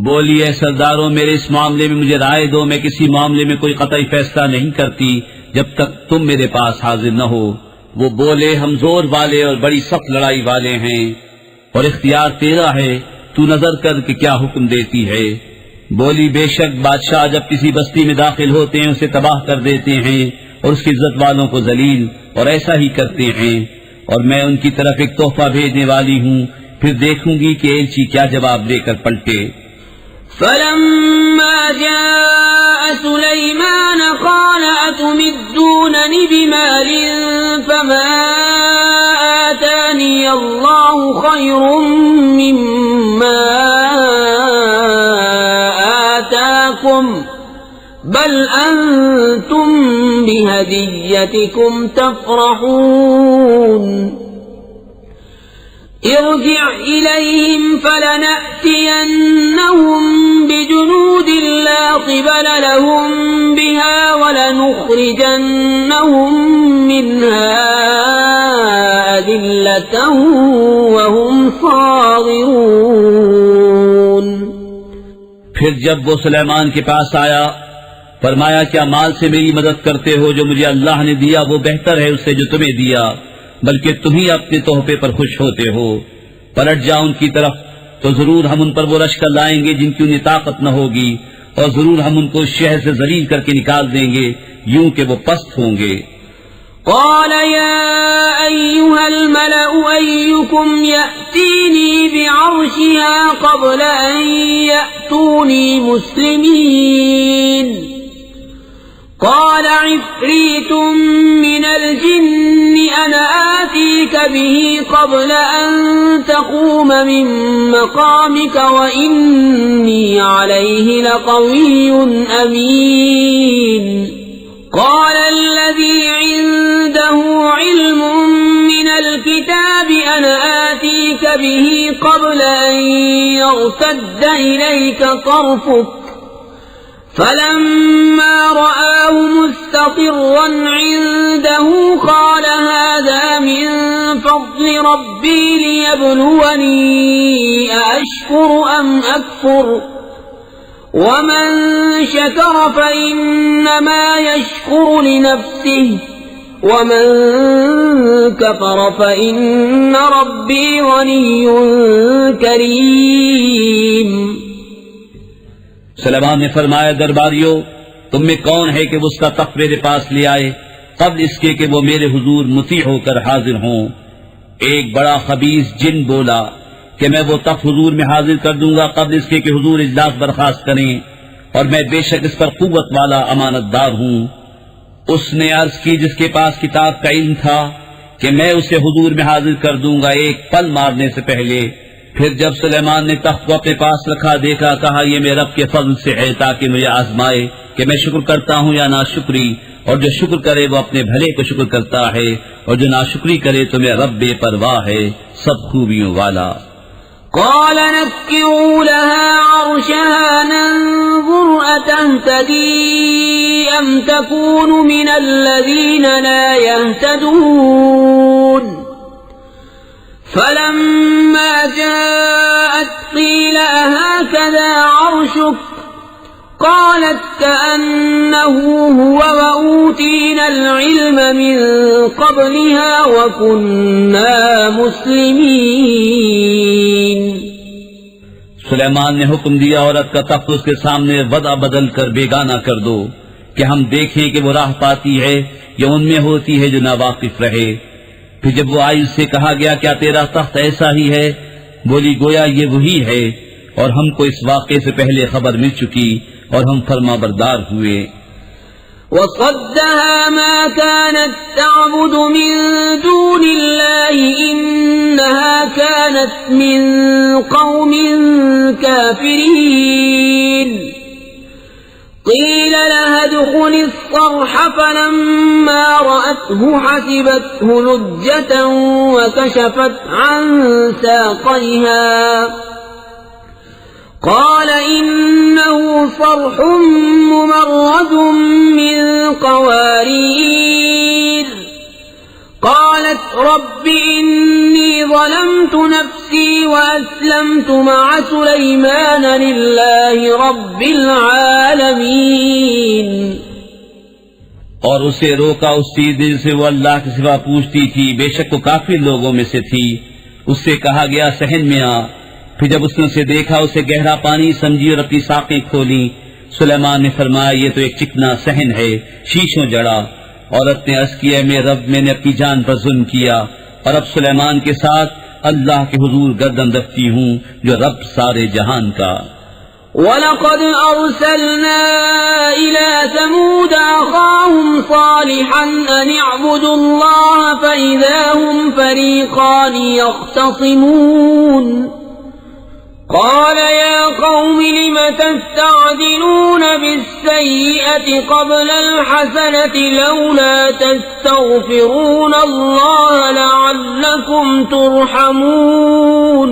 बोली, है सरदारों, मेरे इस मामले में मुझे राय दो। मैं किसी मामले में कोई कतई फैसला नहीं करती जब तक तुम मेरे पास हाजिर न हो। वो बोले, हम जोर वाले और बड़ी सख्त लड़ाई वाले हैं और इख्तियार तेरा है, तू नजर कर कि क्या हुक्म देती है। बोली, बेशक बादशाह जब किसी बस्ती में दाखिल होते हैं उसे तबाह कर देते हैं और उसकी इज्जत वालों को जलील, और ऐसा ही करते हैं। और मैं उनकी तरफ एक तोहफा भेजने वाली हूँ, फिर देखूंगी कि एलची क्या जवाब देकर पलटे। فلما جاء سليمان قال أتمدونني بمال فما آتاني الله خير مما آتاكم بل أنتم بهديتكم تفرحون ارجع إليهم فلنأتينهم بجنود لا قبل لهم بها ولنخرجنهم منها أذلة وهم صاغرون। फिर जब वो सुलेमान के पास आया, फरमाया, क्या माल से मेरी मदद करते हो? जो मुझे अल्लाह ने दिया वो बेहतर है उससे जो तुम्हें दिया, बल्कि तुम ही अपने तोहफे पर खुश होते हो। पलट जाओ उनकी तरफ तो जरूर हम उन पर वो लश्कर लाएंगे जिनकी उन्हें ताकत न होगी, और जरूर हम उनको शहर से जलील करके निकाल देंगे यूं कि वो पस्त होंगे। قال يا أيها الملأ أيكم يأتيني بعرشها قبل أن يأتوني مسلمين قال عفريت من الجن أنا آتيك به قبل أن تقوم من مقامك وإني عليه لقوي أمين قال الذي عنده علم من الكتاب أنا آتيك به قبل أن يرتد إليك طرفك فلما رآه مستقرا عنده قال هذا من فضل ربي ليبلوني أأشكر أم أكفر ومن شكر فإنما يشكر لنفسه ومن كفر فإن ربي غني كريم। सुलेमान ने फरमाया, दरबारियों, तुम में कौन है कि वो उसका तख्त मेरे पास ले आए कब्ल इसके कि वो मेरे हुजूर मुती होकर हाजिर हों। एक बड़ा खबीस जिन बोला कि मैं वो तख्त हुजूर में हाजिर कर दूंगा कब्ल इसके कि हुजूर इजलास बर्खास्त करें, और मैं बेशक इस पर कुव्वत वाला अमानतदार हूं। उसने अर्ज की जिसके पास किताब का इल्म था कि मैं उसे हुजूर में हाजिर कर दूंगा एक पल मारने से पहले। फिर जब सुलेमान ने तख्त को अपने पास रखा देखा, कहा यह मेरे रब के फजल से है ताकि मुझे आजमाए कि मैं शुक्र करता हूं या नाशुक्री, और जो शुक्र करे वो अपने भले को शुक्र करता है, और जो नाशुक्री करे तो मेरा रब बेपरवाह है, सब खूबियों वाला। قال نكروا لها عرشها ننظر أتهتدي أم تكون من الذين لا يهتدون فلما جاءت قيل أهكذا عرشك قالت كأنه هو وأوتينا العلم من قبلها وكنا مسلمين। सुलेमान ने हुक्म दिया, औरत का तख्त उसके सामने वदा बदल कर बेगाना कर दो कि हम देखें कि वो राह पाती है या उनमें होती है जो नावाकिफ रहे। फिर जब वो आई उससे कहा गया, क्या तेरा तख्त ऐसा ही है? बोली, गोया ये वही है, और हमको इस वाक़े से पहले खबर मिल चुकी और हम फरमाबरदार हुए। وصدها ما كانت تعبد من دون الله إنها كانت من قوم كافرين قيل لها ادخل الصرح فلما رأته حسبته لجة وكشفت عن ساقيها قال إنه صرح ممرد من قوارير قالت رب إني ظلمت نفسي وأسلمت مع سليمان لله رب العالمين। और उसे रोका उसकी दिल से वो अल्लाह के सिवा पूछती थी, बेशक वो काफिर लोगों में से थी। उससे कहा गया सहन में आ। फिर जब उसने उसे देखा उसे गहरा पानी समझी और अपनी साकें खोली। सुलेमान ने फरमाया, ये तो एक चिकना सहन है, शीशों जड़ा। औरत ने अर्ज किया, मेरे रब, मैंने अपनी जान पर जुल्म किया और अब सुलेमान के साथ अल्लाह के हुजूर गर्दन रखती हूँ जो रब सारे जहान का। वलक़द अर्सलना इला समूद अख़ाहुम सालिहन अन इअ्बुदुल्लाह फ़इज़ा हुम फ़रीक़ान यख़्तसिमून قال يا قوم لم تستعجلون بالسيئة قبل الحسنة لولا تستغفرون الله لعلكم ترحمون।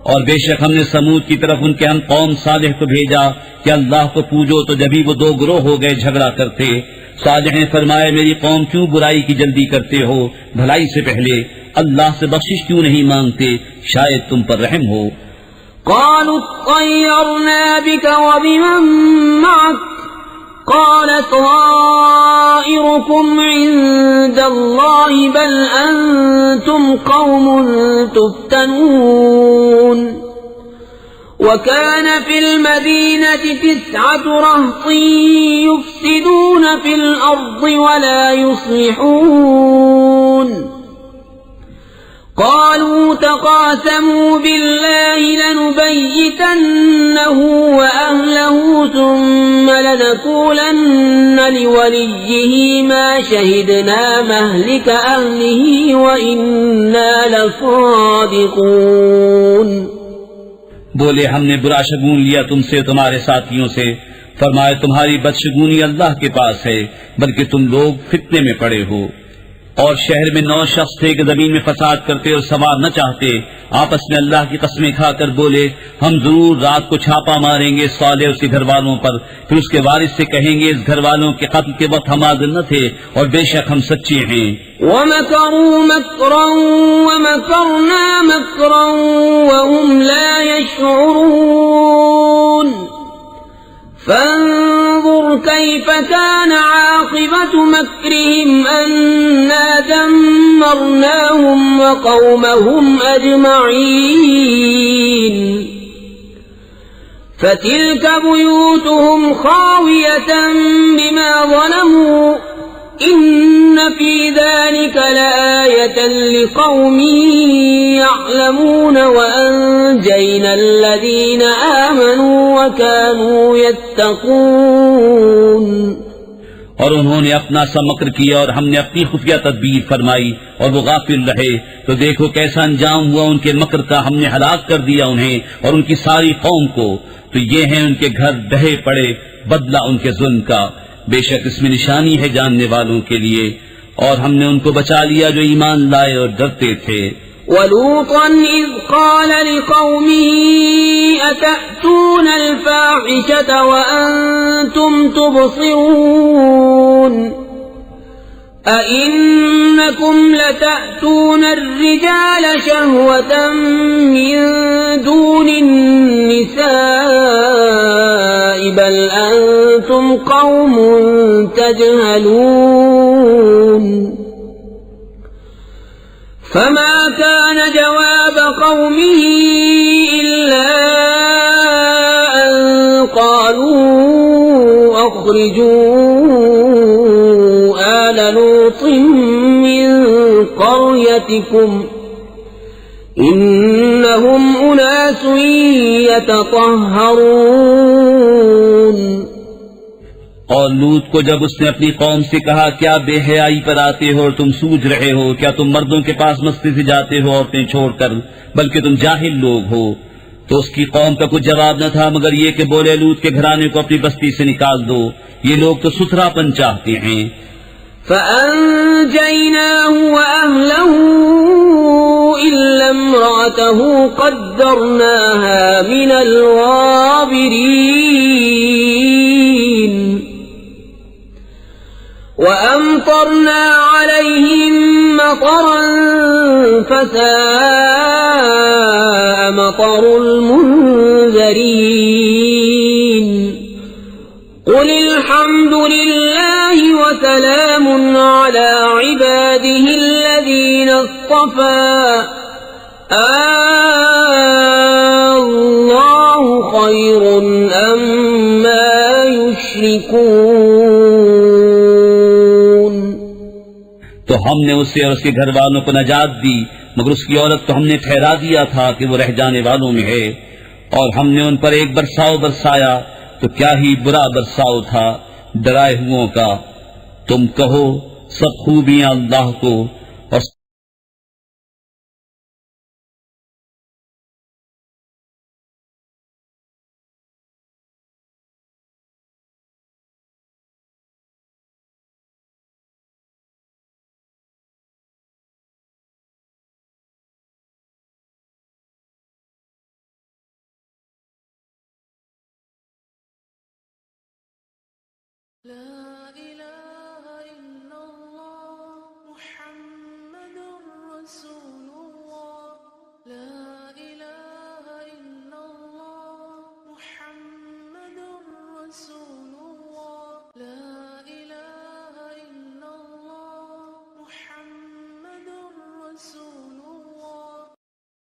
और बेशक हमने समूद की तरफ उनके हम कौम सालिह को भेजा कि अल्लाह को पूजो, तो जब ही वो दो गिरोह हो गए झगड़ा करते। सालिह ने फरमाया, मेरी कौम क्यों बुराई की जल्दी करते हो, भलाई से पहले अल्लाह से बख्शिश क्यों नहीं मांगते, शायद तुम पर रहम हो। قالوا اطيرنا بك وبمن معك قال طائركم عند الله الله بل أنتم قوم تفتنون وكان في المدينة 9 رهط يفسدون في الأرض ولا يصلحون قالوا تقاسموا بالله لنبيتنه وأهله ثم لنقولن لوليه ما شهدنا مهلك أهله وإنا لصادقون। बोले हमने बुरा शगुन लिया तुमसे तुम्हारे साथियों से। फरमाए तुम्हारी बदशगुनी अल्लाह के पास है, बल्कि तुम लोग फितने में पड़े हो। और शहर में 9 शख्स थे कि जमीन में फसाद करते और सवार न चाहते। आपस में अल्लाह की कस्में खाकर बोले हम जरूर रात को छापा मारेंगे साले उसके घर वालों पर। फिर उसके वारिस से कहेंगे इस घर वालों के कत्ल के वक्त हम हाजिर न थे और बेशक हम सच्चे हैं। वमकरू मकरन वमकरना मकरन वहुम ला यशऊरून फंजुर कैफ कान आक़िबतु मकरिहिम अन्ना दम्मरनाहुम वक़ौमहुम अजमईन फतिल्क बुयूतुहुम खावियतन बिमा ज़लमू इन्न फी ज़ालिक लआयतन लिक़ौमिन यअलमून वअंजयना अल्लज़ीना आमनू वकानू यत्तक़ून। और उन्होंने अपना सा मक्र किया और हमने अपनी खुफिया तदबीर फरमाई और वो गाफिल रहे। तो देखो कैसा अंजाम हुआ उनके मक्र का। हमने हलाक कर दिया उन्हें और उनकी सारी कौम को। तो ये हैं उनके घर ढहे पड़े, बदला उनके जुल्म का। बेशक इसमें निशानी है जानने वालों के लिए। और हमने उनको बचा लिया जो ईमान लाए और डरते थे। वलूतन इज़ क़ाल लिक़ौमिही अतअतून अल-फ़ाहिशत वअन्तुम तुबसिरून अइन्नकुम लतअतून अर्रिजाल शहवतन मिन दूनिन निसाइ बल अंतुम क़ौमुन तजहलून। फमा कान जवाब क़ौमिही इल्ला अन क़ालू अख़रिजू आल लूतिन मिन क़र्यतिकुम इन्नहुम उनासुन यततहरून। और लूत को जब उसने अपनी कौम से कहा क्या बेहयाई पर आते हो और तुम सूझ रहे हो? क्या तुम मर्दों के पास मस्ती से जाते हो औरतें छोड़कर? बल्कि तुम जाहिल लोग हो। तो उसकी कौम का कुछ जवाब न था मगर ये कि बोले लूत के घराने को अपनी बस्ती से निकाल दो, ये लोग तो सुथरापन चाहते हैं। फ़अंजयनाहु वअहलहु इल्ला इम्रअतहु क़द्दरनाहा मिनल गाबिरीन वअमतरना अलैहिम मतरन फसाअ मतरुल मुनज़रीन। क़ुल अल्हम्दुलिल्लाहि वसलामुन अला इबादिहिल्लज़ीना इस्तफ़ा अल्लाहु ख़ैरुन अम्मा युश्रिकून। तो हमने उसे और उसके घर वालों को नजात दी, मगर उसकी औरत को हमने ठहरा दिया था कि वो रह जाने वालों में है। और हमने उन पर एक बरसाव बरसाया तो क्या ही बुरा बरसाव था डराए हुओं का। तुम कहो सब खूबियां अल्लाह को और لا